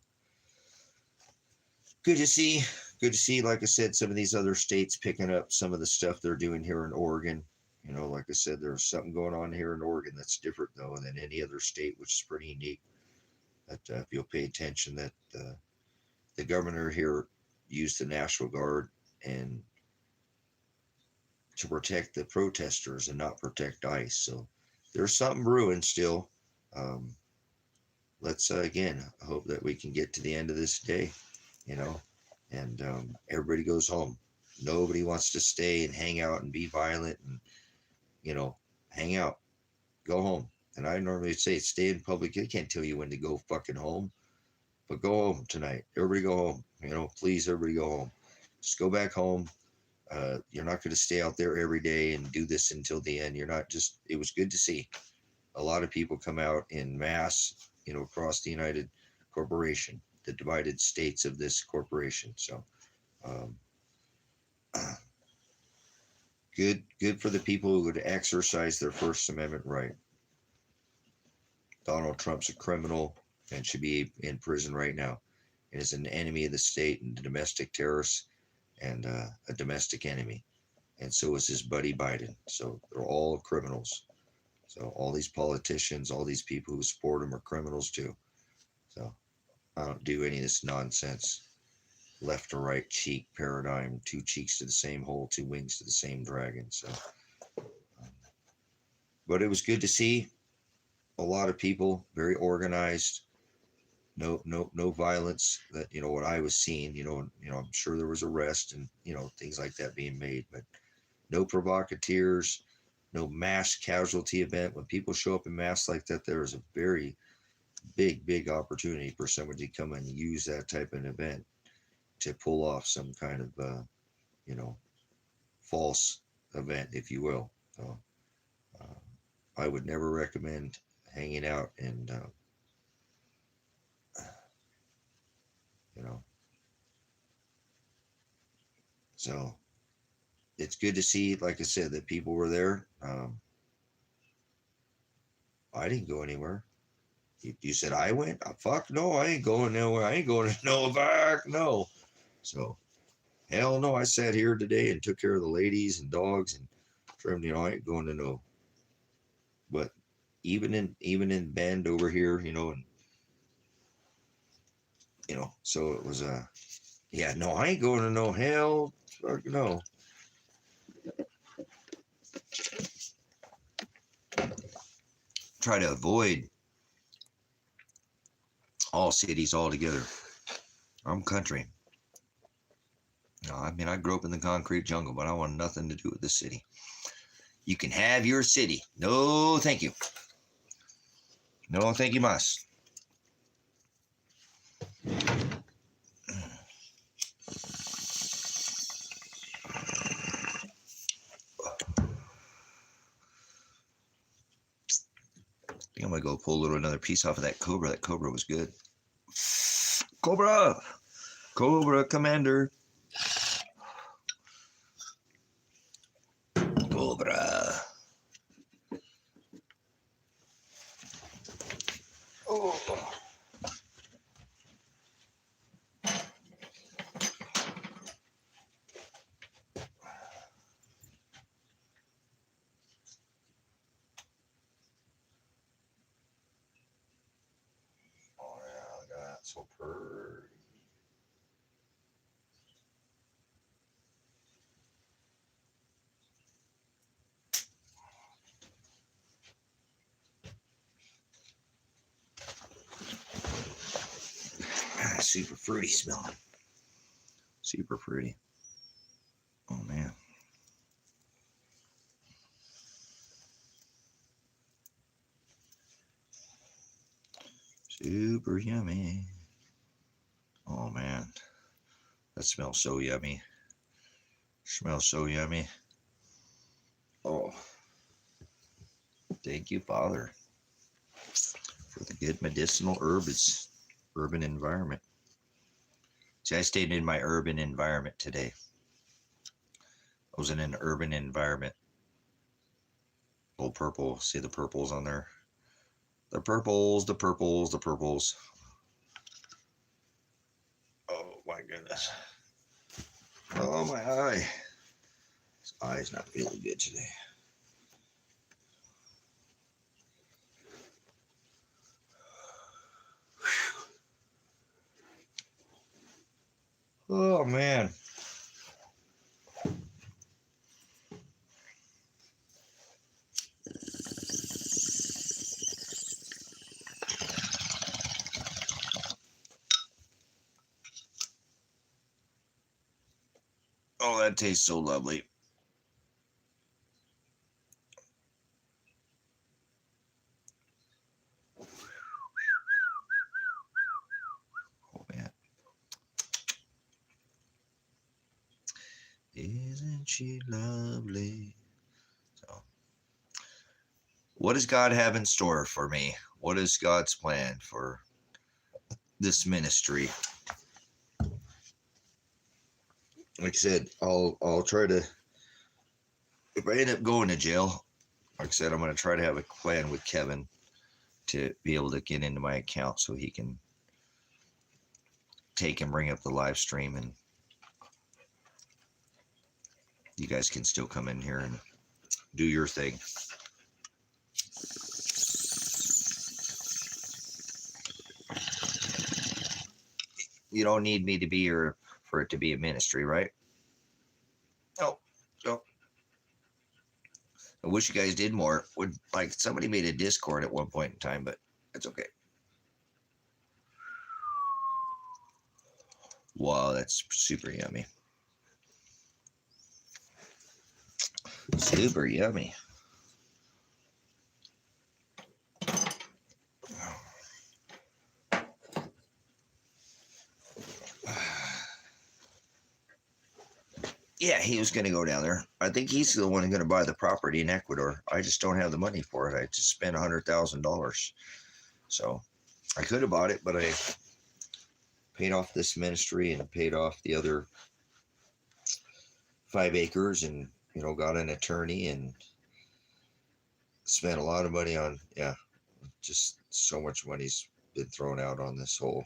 A: good to see. Good to see. Like I said, some of these other states picking up some of the stuff they're doing here in Oregon. You know, like I said, there's something going on here in Oregon that's different though than any other state, which is pretty unique. That if you'll pay attention, that the governor here used the National Guard and to protect the protesters and not protect ICE. So there's something brewing still. Um, let's again hope that we can get to the end of this day, you know, and everybody goes home. Nobody wants to stay and hang out and be violent and, you know, hang out, go home. And I normally say stay in public. They can't tell you when to go fucking home, but go home tonight. Everybody go home. You know, please, everybody go home. Just go back home. You're not going to stay out there every day and do this until the end. You're not just, it was good to see a lot of people come out in mass across the United Corporation, the divided states of this corporation. So, um, good for the people who would exercise their First Amendment right. Donald Trump's a criminal and should be in prison right now. It is an enemy of the state and a domestic terrorist and a domestic enemy. And so is his buddy Biden. So they're all criminals. So all these politicians, all these people who support him are criminals too. So I don't do any of this nonsense. Left or right cheek paradigm, two cheeks to the same hole, two wings to the same dragon. So, but it was good to see a lot of people, very organized. No violence. That what I was seeing. I'm sure there was arrest and things like that being made, but no provocateurs, no mass casualty event. When people show up in mass like that, there is a very big opportunity for someone to come and use that type of event to pull off some kind of false event, if you will. So I would never recommend hanging out and so it's good to see, like I said, that people were there. I didn't go anywhere. You said I went? Fuck no, I ain't going nowhere. I ain't going to no back. No. So hell no, I sat here today and took care of the ladies and dogs and trimmed. I ain't going to no. But even in Bend over here, and so it was yeah, no, I ain't going to no hell. Fuck no. Try to avoid all cities altogether. I'm country. I grew up in the concrete jungle, but I want nothing to do with the city. You can have your city. No, thank you. No, thank you, mas. I think I'm gonna go pull another piece off of that cobra. That cobra was good. Cobra commander. Cobra. Oh. Oh yeah, look at that. So pretty. Super fruity smelling. Super fruity. Oh man. Super yummy. Oh man. That smells so yummy. Smells so yummy. Oh. Thank you, Father, for the good medicinal urban environment. See, I stayed in my urban environment today. I was in an urban environment. Old purple. See the purples on there? The purples. Oh my goodness. Oh my eye. This eye's not feeling good today. Oh man. Oh, that tastes so lovely. Oh man. Isn't she lovely? So, what does God have in store for me? What is God's plan for this ministry? Like I said, I'll try to, if I end up going to jail, like I said, I'm going to try to have a plan with Kevin to be able to get into my account so he can take and bring up the live stream, and you guys can still come in here and do your thing. You don't need me to be here for it to be a ministry, right? No. No. I wish you guys did more. Would like somebody made a Discord at one point in time, but it's okay. Wow, that's super yummy. Super yummy. Yeah, he was going to go down there. I think he's the one going to buy the property in Ecuador. I just don't have the money for it. I just spent $100,000. So I could have bought it, but I paid off this ministry and paid off the other 5 acres, and, you know, got an attorney and spent a lot of money on, just so much money's been thrown out on this whole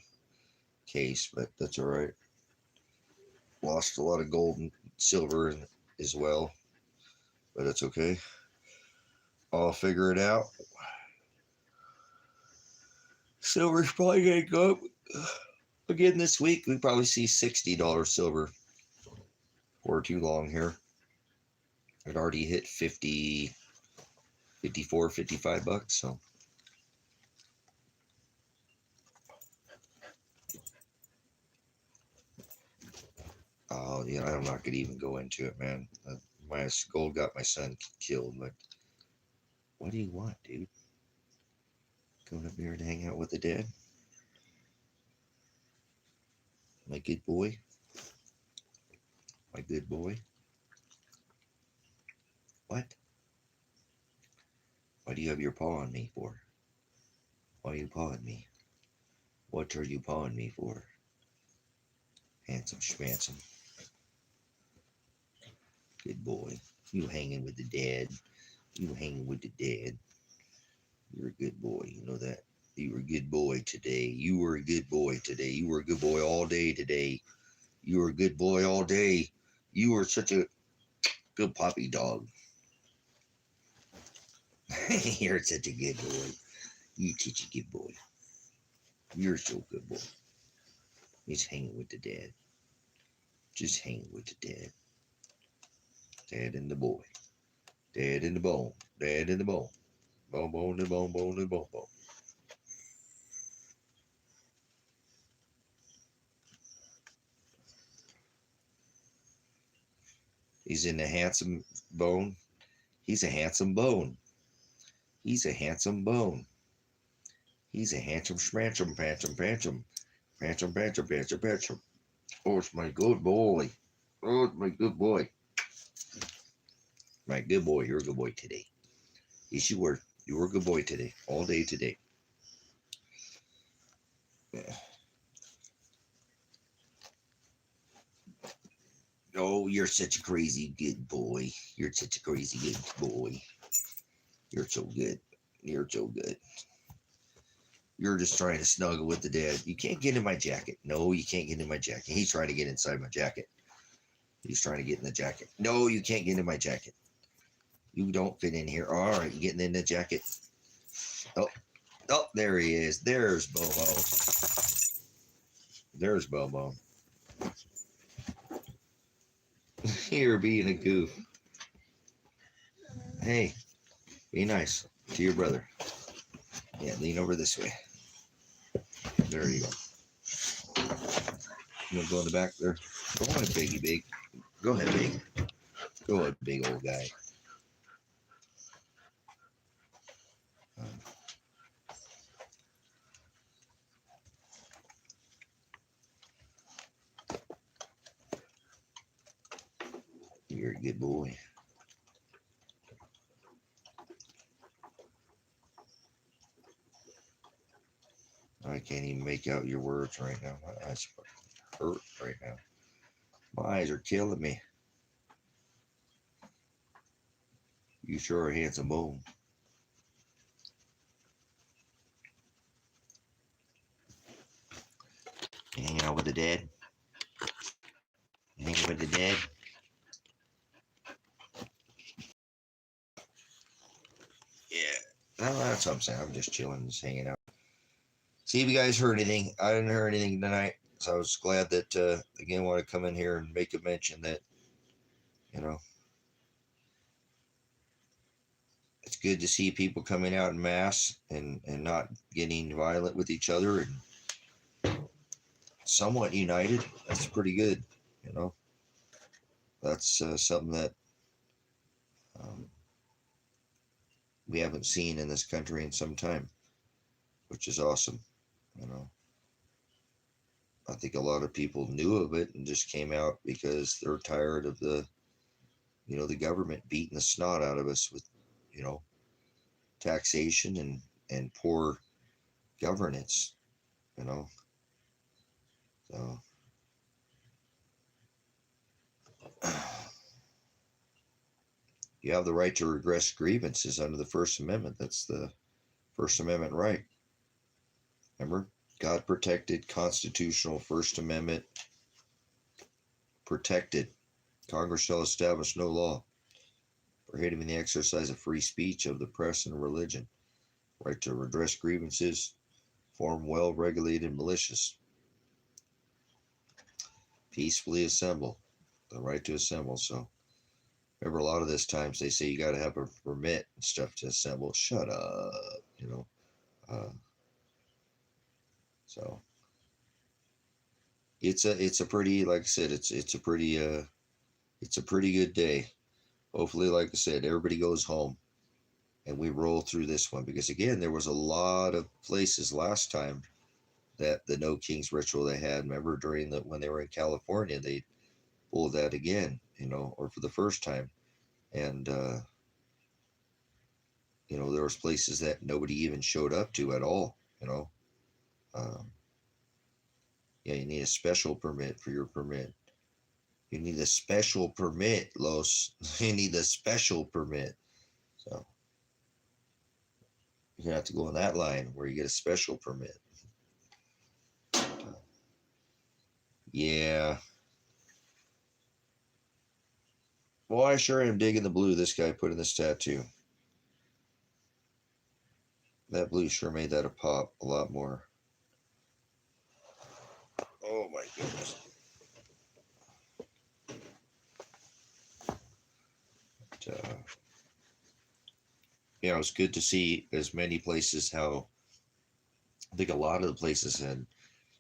A: case, but that's all right. Lost a lot of gold and silver as well, but it's okay. I'll figure it out. Silver's probably gonna go up again this week. We probably see $60 silver for too long here. It already hit 50, 54, 55 bucks, so. Oh, yeah, I'm not gonna even go into it, man. My gold got my son killed, but what do you want, dude? Going up there to hang out with the dad? My good boy? My good boy? What? Why do you have your paw on me for? Why are you pawing me? What are you pawing me for? Handsome schmantsome. Good boy. You hanging with the dad. You hanging with the dad. You're a good boy. You know that? You were a good boy today. You were a good boy today. You were a good boy all day today. You were a good boy all day. You were such a good puppy dog. You're such a good boy. You're such a good boy. You're so good boy. He's hanging with the dad. Just hanging with the dad. Dad and the boy. Dad and the bone. Dad and the bone. Bone, bone, and bone, bone, and bone, bone. He's in the handsome bone. He's a handsome bone. He's a handsome bone. He's a handsome schmantsome, pantsum, pantsum. Pantsum, pantsum, pantsum, pantsum. Oh, it's my good boy. Oh, it's my good boy. My good boy. You're a good boy today. Yes, you were. You were a good boy today. All day today. Yeah. Oh, you're such a crazy good boy. You're such a crazy good boy. You're so good. You're so good. You're just trying to snuggle with the dad. You can't get in my jacket. No, you can't get in my jacket. He's trying to get inside my jacket. He's trying to get in the jacket. No, you can't get in my jacket. You don't fit in here. All right, you're getting in the jacket. Oh, oh, there he is. There's Bobo. There's Bobo. You're being a goof. Hey, be nice to your brother. Yeah, lean over this way. There you go. You want to go in the back there? Go on, Biggie Big. Go ahead, Big. Go ahead, big old guy. You're a good boy. I can't even make out your words right now. My eyes hurt right now. My eyes are killing me. You sure are handsome bone. You hanging out with the dead? You hanging with the dead? Yeah. No, that's what I'm saying. I'm just chilling, just hanging out. See if you guys heard anything. I didn't hear anything tonight. So I was glad that, again, I want to come in here and make a mention that, you know, it's good to see people coming out in mass and not getting violent with each other and somewhat united. That's pretty good, you know. That's something that um, we haven't seen in this country in some time, which is awesome, you know. I think a lot of people knew of it and just came out because they're tired of the government beating the snot out of us with, you know, taxation and poor governance, you know. So you have the right to redress grievances under the First Amendment. That's the First Amendment right. Remember? God protected, constitutional, First Amendment protected. Congress shall establish no law prohibiting the exercise of free speech of the press and religion. Right to redress grievances, form well-regulated militias. Peacefully assemble. The right to assemble. So remember, a lot of this times they say you got to have a permit and stuff to assemble. Shut up, you know. So it's a pretty, like I said, it's a pretty good day. Hopefully, like I said, everybody goes home and we roll through this one, because again, there was a lot of places last time that the No Kings ritual they had. Remember during when they were in California, they pulled that again, you know, or for the first time, and you know, there was places that nobody even showed up to at all, you know. Um, yeah, you need a special permit for your permit. You need a special permit, Los. You need a special permit. So you're gonna have to go on that line where you get a special permit. Yeah. Well, I sure am digging the blue this guy put in this tattoo. That blue sure made that a pop a lot more. Oh my goodness. But, yeah, it was good to see as many places how I think a lot of the places had,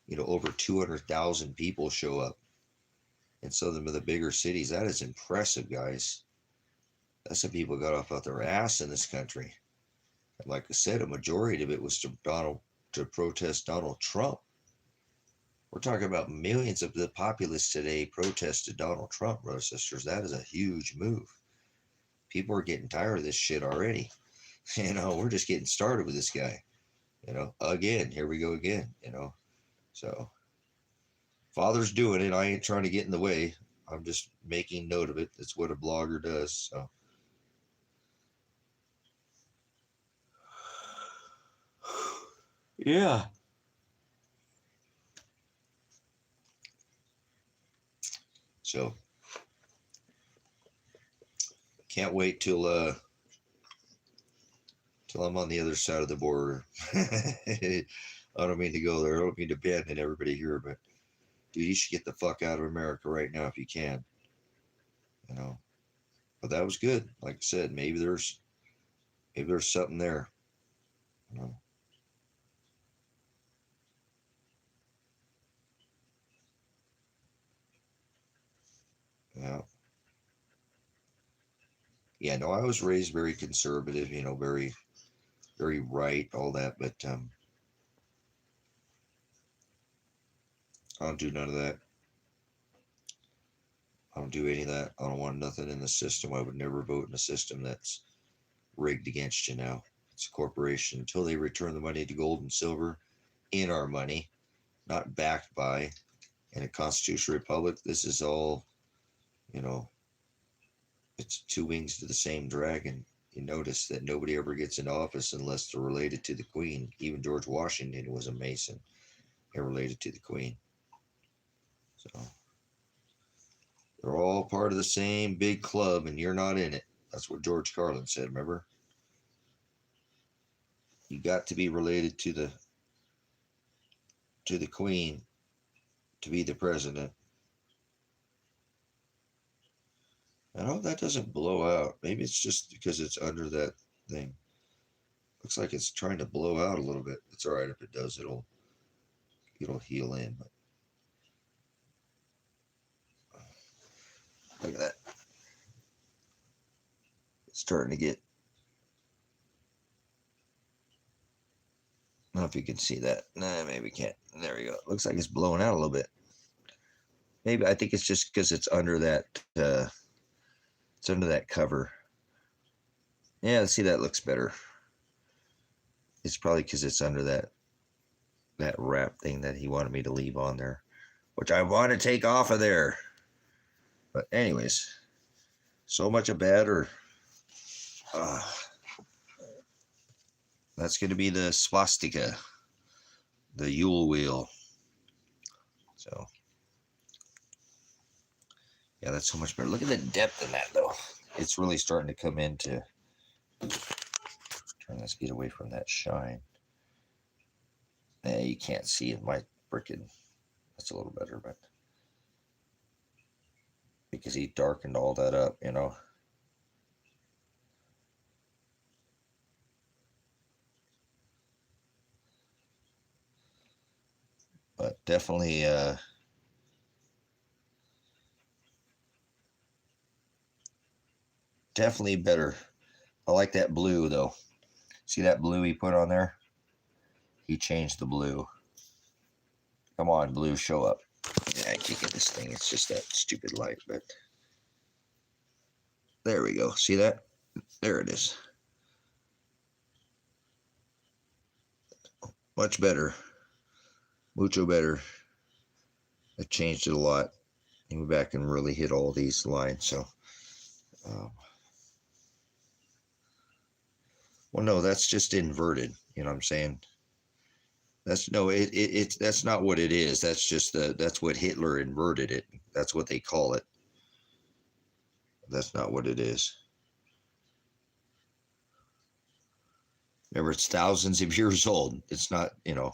A: you know, over 200,000 people show up in some of the bigger cities. That is impressive, guys. That's some people got off out their ass in this country. And like I said, a majority of it was to protest Donald Trump. We're talking about millions of the populace today protested Donald Trump, brothers and sisters. That is a huge move. People are getting tired of this shit already. You know, we're just getting started with this guy. You know, again, here we go again, you know. So, Father's doing it. I ain't trying to get in the way. I'm just making note of it. That's what a blogger does. So, yeah. So, can't wait till I'm on the other side of the border. I don't mean to go there. I don't mean to abandon everybody here, but dude, you should get the fuck out of America right now if you can. You know. But that was good. Like I said, maybe there's something there. You know. Yeah. Yeah, no, I was raised very conservative, you know, very, very right, all that, but I don't do none of that. I don't do any of that. I don't want nothing in the system. I would never vote in a system that's rigged against you now. It's a corporation. Until they return the money to gold and silver, in our money, not backed by. In a constitutional republic, this is all, you know, it's two wings to the same dragon. You notice that nobody ever gets into office unless they're related to the Queen. Even George Washington was a Mason and related to the Queen. So they're all part of the same big club, and you're not in it. That's what George Carlin said, remember? You got to be related to the Queen to be the president. I hope that doesn't blow out. Maybe it's just because it's under that thing. Looks like it's trying to blow out a little bit. It's all right if it does. It'll heal in. But look at that. It's starting to get. I don't know if you can see that. Nah, maybe we can't. There we go. It looks like it's blowing out a little bit. Maybe I think it's just because it's under that. It's under that cover. Yeah, see, that looks better. It's probably because it's under that wrap thing that he wanted me to leave on there, which I want to take off of there. But anyways, so much a better. That's going to be the swastika, the Yule wheel. So, yeah, that's so much better. Look at the depth in that, though. It's really starting to come into. Turn this, get away from that shine. You can't see it. My freaking. That's a little better, but because he darkened all that up, you know. But definitely, definitely better. I like that blue though. See that blue he put on there? He changed the blue. Come on, blue, show up. Yeah, I can't get this thing. It's just that stupid light, but there we go. See that? There it is. Much better. Mucho better. I changed it a lot. I went back and really hit all these lines. So, well, no, that's just inverted. You know what I'm saying? That's no, it's that's not what it is. That's just that's what Hitler inverted it. That's what they call it. That's not what it is. Remember, it's thousands of years old. It's not, you know,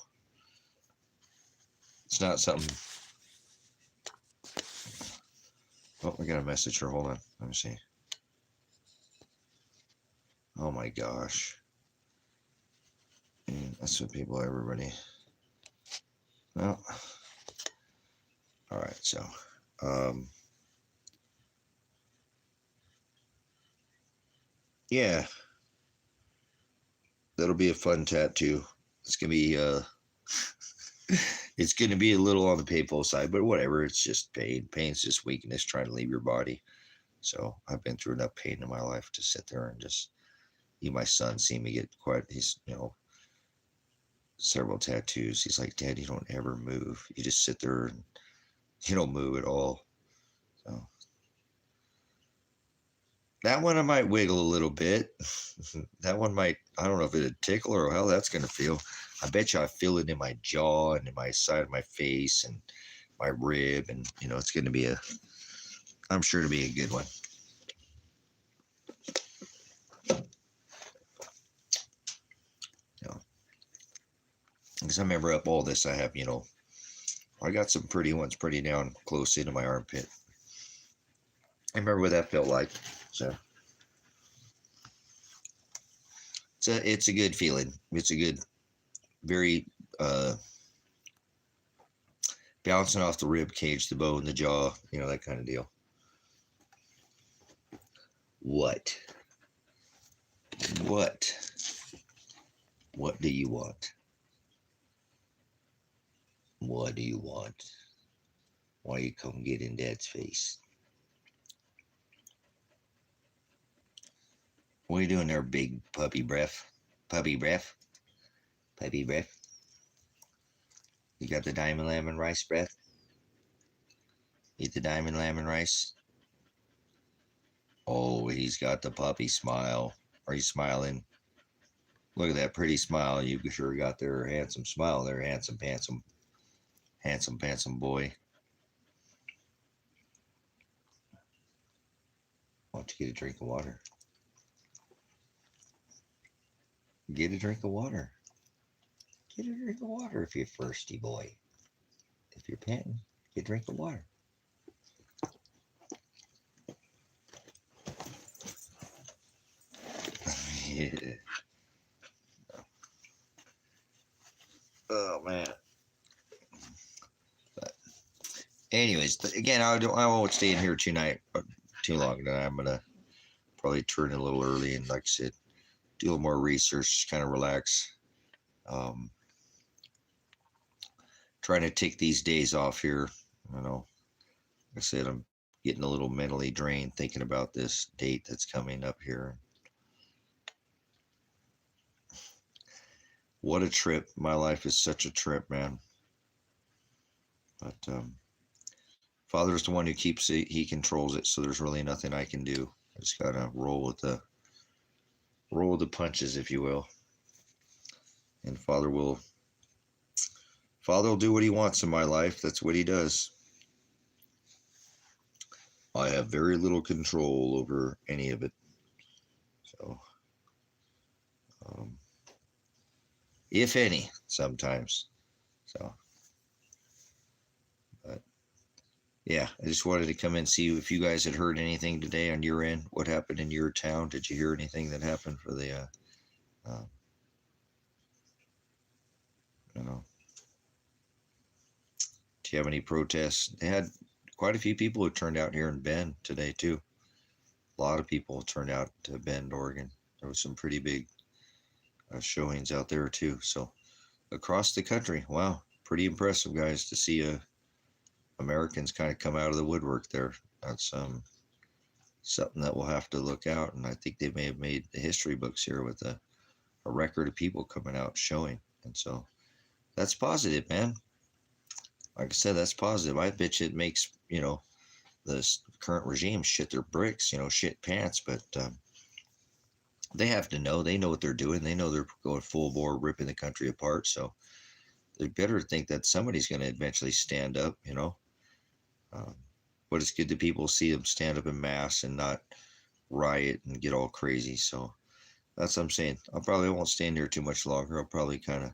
A: it's not something. Oh, we got a message here. Hold on. Let me see. Oh my gosh. That's what people, everybody. Well, all right. So, yeah, that'll be a fun tattoo. It's gonna be it's gonna be a little on the painful side, but whatever. It's just pain. Pain's just weakness trying to leave your body. So I've been through enough pain in my life to sit there and just. My son seen me get quite. He's several tattoos. He's like, Dad, you don't ever move. You just sit there and you don't move at all. So that one I might wiggle a little bit. That one might, I don't know if it'd tickle or how that's going to feel. I bet you I feel it in my jaw and in my side of my face and my rib. And, it's going to be I'm sure to be a good one. Because I remember up all this, I have, I got some pretty ones pretty down close into my armpit. I remember what that felt like. So it's a good feeling. It's a good, very bouncing off the rib cage, the bone, the jaw, that kind of deal. What do you want? What do you want? Why you come get in Dad's face? What are you doing there, big puppy breath? Puppy breath? Puppy breath? You got the diamond lamb and rice, Brett? Eat the diamond lamb and rice. Oh, he's got the puppy smile. Are you smiling? Look at that pretty smile. You sure got their handsome smile there. Handsome, handsome, handsome, handsome boy. Why don't you get a drink of water? Get a drink of water. Get a drink of water if you're thirsty, boy. If you're panting, get a drink of water. Yeah. Oh man. But anyways, again, I won't stay in here tonight too long. I'm gonna probably turn it a little early and, like I said, do a little more research, kind of relax. Trying to take these days off here. You know, like I said, I'm getting a little mentally drained thinking about this date that's coming up here. What a trip. My life is such a trip, man. But Father's the one who keeps it. He controls it, so there's really nothing I can do. I just gotta roll with the punches, if you will. And Father will do what he wants in my life. That's what he does. I have very little control over any of it. So, if any, sometimes. So, but yeah, I just wanted to come in and see if you guys had heard anything today on your end. What happened in your town? Did you hear anything that happened for the, you know, do you have any protests? They had quite a few people who turned out here in Bend today too. A lot of people turned out to Bend, Oregon. There was some pretty big showings out there too. So across the country, wow, pretty impressive, guys, to see Americans kind of come out of the woodwork there. That's something that we'll have to look out. And I think they may have made the history books here with a record of people coming out showing. And so that's positive, man. Like I said, that's positive. I bet you it makes, the current regime shit their bricks, shit pants. But they have to know. They know what they're doing. They know they're going full bore, ripping the country apart. So they better think that somebody's going to eventually stand up, but it's good that people see them stand up in mass and not riot and get all crazy. So that's what I'm saying. I probably won't stand here too much longer. I'll probably kind of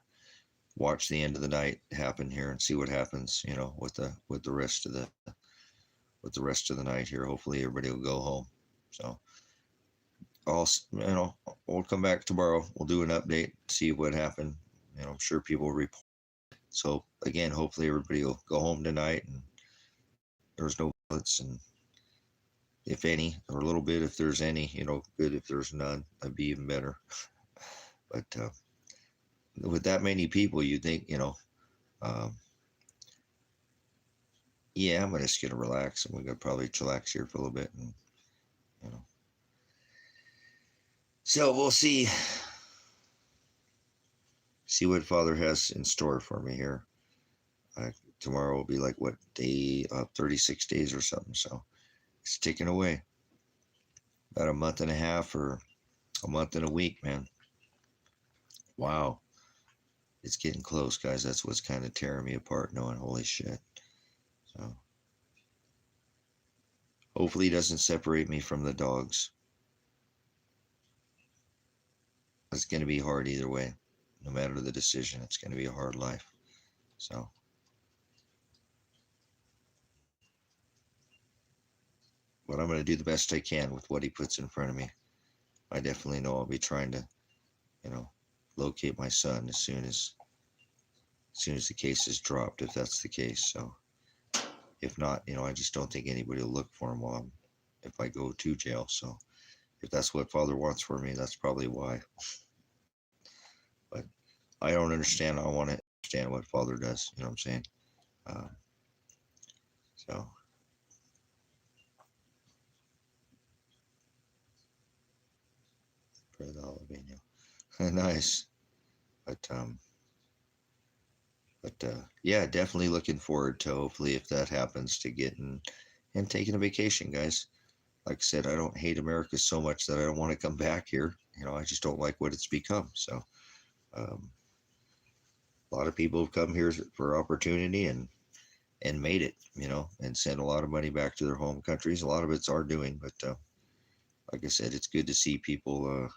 A: watch the end of the night happen here and see what happens, with the rest of the night here. Hopefully everybody will go home. So we'll come back tomorrow. We'll do an update, see what happened. I'm sure people will report. So again, hopefully everybody will go home tonight and there's no bullets, and if any, or a little bit if there's any, good. If there's none, that'd be even better. But with that many people, you think, yeah, I'm just gonna relax, and we're gonna probably chillax here for a little bit, and you know, so we'll see what Father has in store for me here. Tomorrow will be like what day? 36 days or something. So it's ticking away. About a month and a half or a month and a week, man. Wow. It's getting close, guys. That's what's kind of tearing me apart, knowing, holy shit. So hopefully he doesn't separate me from the dogs. It's going to be hard either way. No matter the decision, it's going to be a hard life. So but I'm going to do the best I can with what he puts in front of me. I definitely know I'll be trying to, locate my son as soon as the case is dropped, if that's the case. So if not, I just don't think anybody will look for him if I go to jail. So if that's what Father wants for me, that's probably why. But I don't understand. I want to understand what Father does. You know what I'm saying? So pray the jalapeno. Nice. But But yeah, definitely looking forward to, hopefully, if that happens, to getting and taking a vacation, guys. Like I said, I don't hate America so much that I don't want to come back here. I just don't like what it's become. So um, a lot of people have come here for opportunity and made it, and sent a lot of money back to their home countries. A lot of it's our doing, but like I said, it's good to see people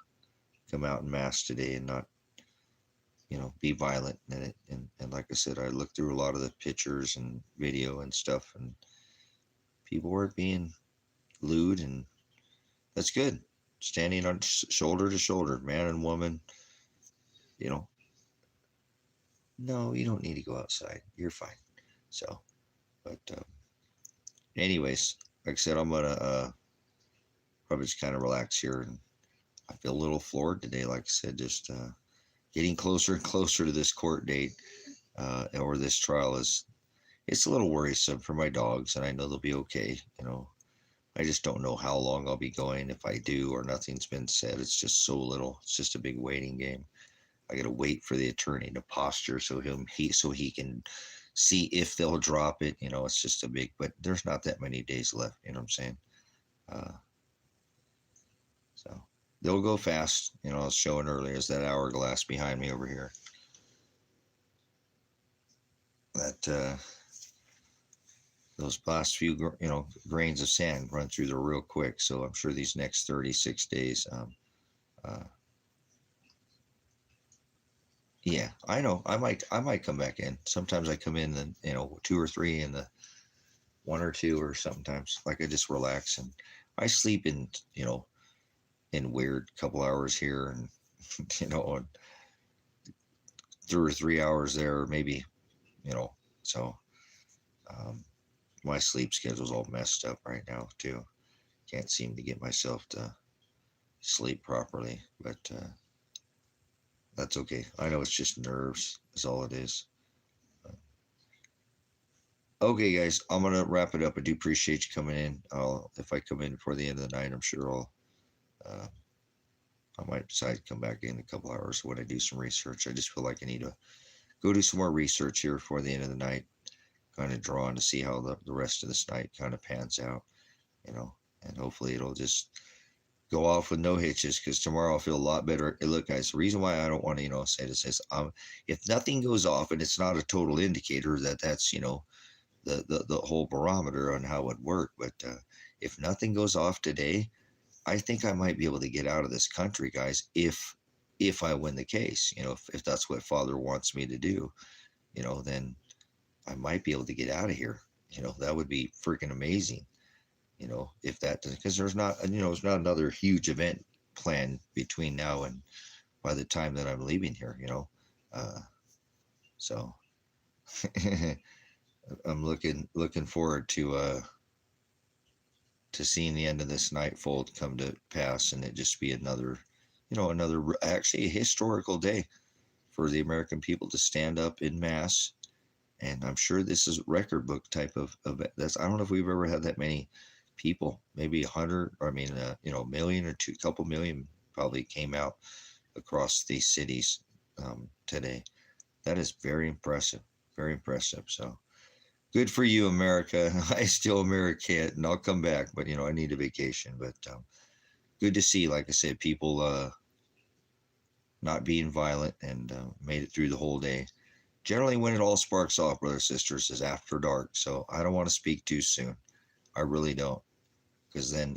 A: come out in mass today and not, be violent. And like I said, I looked through a lot of the pictures and video and stuff, and people weren't being lewd, and that's good. Standing on shoulder to shoulder, man and woman, you know, no, you don't need to go outside. You're fine. So, but anyways, like I said, I'm gonna probably just kind of relax here, and I feel a little floored today. Like I said, just getting closer and closer to this court date, or this trial is, it's a little worrisome for my dogs, and I know they'll be okay. I just don't know how long I'll be going, if I do, or nothing's been said. It's just so little. It's just a big waiting game. I gotta wait for the attorney to posture so he can see if they'll drop it. It's just a big, but there's not that many days left. You know what I'm saying? Uh, so they'll go fast. I was showing earlier is that hourglass behind me over here. That those last few grains of sand run through there real quick. So I'm sure these next 36 days. Uh, yeah, I know. I might come back in. Sometimes I come in and two or three in the one or two, or sometimes like I just relax, and I sleep in weird couple hours here, and and 2 or 3 hours there, maybe. So um, my sleep schedule's all messed up right now too. Can't seem to get myself to sleep properly, but that's okay. I know it's just nerves is all it is. Okay, guys, I'm gonna wrap it up. I do appreciate you coming in. If I come in before the end of the night, I'm sure uh, I might decide to come back in a couple hours when I do some research. I just feel like I need to go do some more research here before the end of the night, kind of drawn to see how the rest of this night kind of pans out, and hopefully it'll just go off with no hitches, because tomorrow I'll feel a lot better. Hey, look, guys, the reason why I don't want to, say this is, if nothing goes off, and it's not a total indicator that that's, the whole barometer on how it worked, but if nothing goes off today, I think I might be able to get out of this country, guys, if I win the case. If that's what Father wants me to do, then I might be able to get out of here. That would be freaking amazing. If that doesn't, because there's not another huge event planned between now and by the time that I'm leaving here. Uh, so I'm looking forward to seeing the end of this nightfold come to pass, and it just be another actually a historical day for the American people to stand up in mass. And I'm sure this is record book type of that's, I don't know if we've ever had that many people, maybe 100, or I mean, a million or two, couple million probably came out across these cities today. That is very impressive, very impressive. So good for you, America. I still American, and I'll come back, but I need a vacation. But good to see, like I said, people not being violent, and made it through the whole day. Generally, when it all sparks off, brothers and sisters, is after dark. So I don't want to speak too soon. I really don't, because then,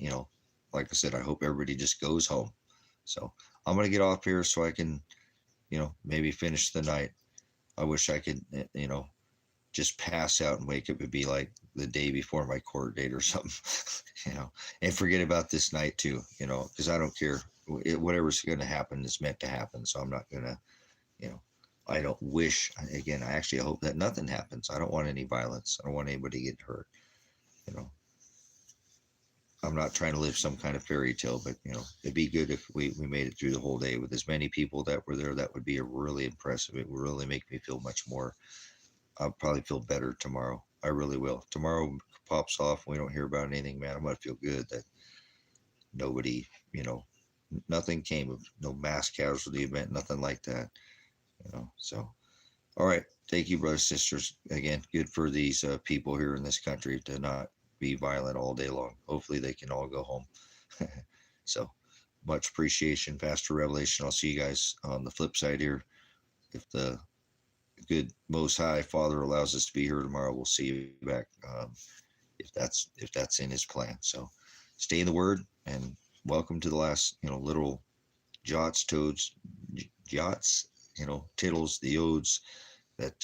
A: like I said, I hope everybody just goes home. So I'm gonna get off here so I can, maybe finish the night. I wish I could, just pass out and wake up and be like the day before my court date or something, and forget about this night too, because I don't care. Whatever's going to happen is meant to happen. So I'm not going to, you know, I don't wish, again, I actually hope that nothing happens. I don't want any violence. I don't want anybody to get hurt. You know, I'm not trying to live some kind of fairy tale, but, it'd be good if we made it through the whole day with as many people that were there. That would be a really impressive. It would really make me feel much more. I'll probably feel better tomorrow. I really will. Tomorrow pops off. We don't hear about anything, man. I'm going to feel good that nobody, nothing came of no mass casualty event, nothing like that, so. All right. Thank you, brothers, sisters. Again, good for these people here in this country to not be violent all day long. Hopefully, they can all go home. So, much appreciation, Pastor Revelation. I'll see you guys on the flip side here. If the good Most High Father allows us to be here tomorrow, we'll see you back. If that's in His plan. So, stay in the Word and welcome to the last little jots, toads, jots, tittles, the odes that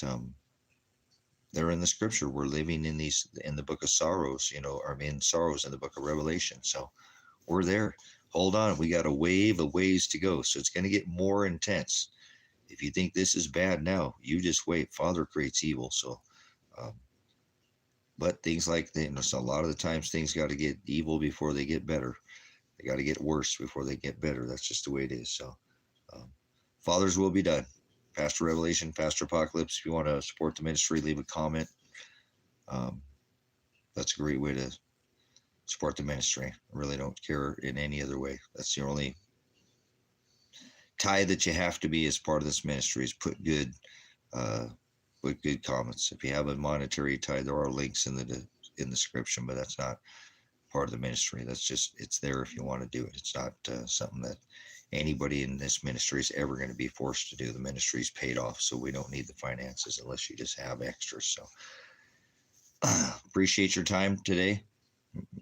A: they're in the Scripture. We're living in the book of sorrows. I mean sorrows in the book of Revelation. So we're there. Hold on, we got a wave of ways to go. So it's going to get more intense. If you think this is bad now, you just wait. Father creates evil. So, um, but things like so a lot of the times things got to get evil before they get better. They got to get worse before they get better. That's just the way it is. So, um, Father's will be done. Pastor Revelation, Pastor Apocalypse. If you want to support the ministry, leave a comment. Um, that's a great way to support the ministry. I really don't care in any other way. That's the only tie that you have to be as part of this ministry is uh, put good comments. If you have a monetary tie, there are links in the description, but that's not part of the ministry. That's just it's there if you want to do it. It's not something that anybody in this ministry is ever going to be forced to do. The ministry is paid off, so we don't need the finances unless you just have extras. So appreciate your time today,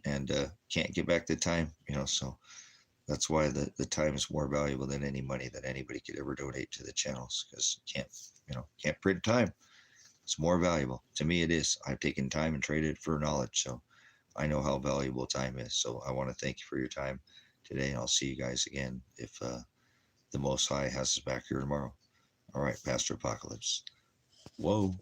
A: and can't get back the time, so that's why the time is more valuable than any money that anybody could ever donate to the channels, because can't print time. It's more valuable to me. It is. I've taken time and traded it for knowledge, so I know how valuable time is. So I want to thank you for your time today, and I'll see you guys again if the Most High has us back here tomorrow. All right, Pastor Apocalypse. Whoa.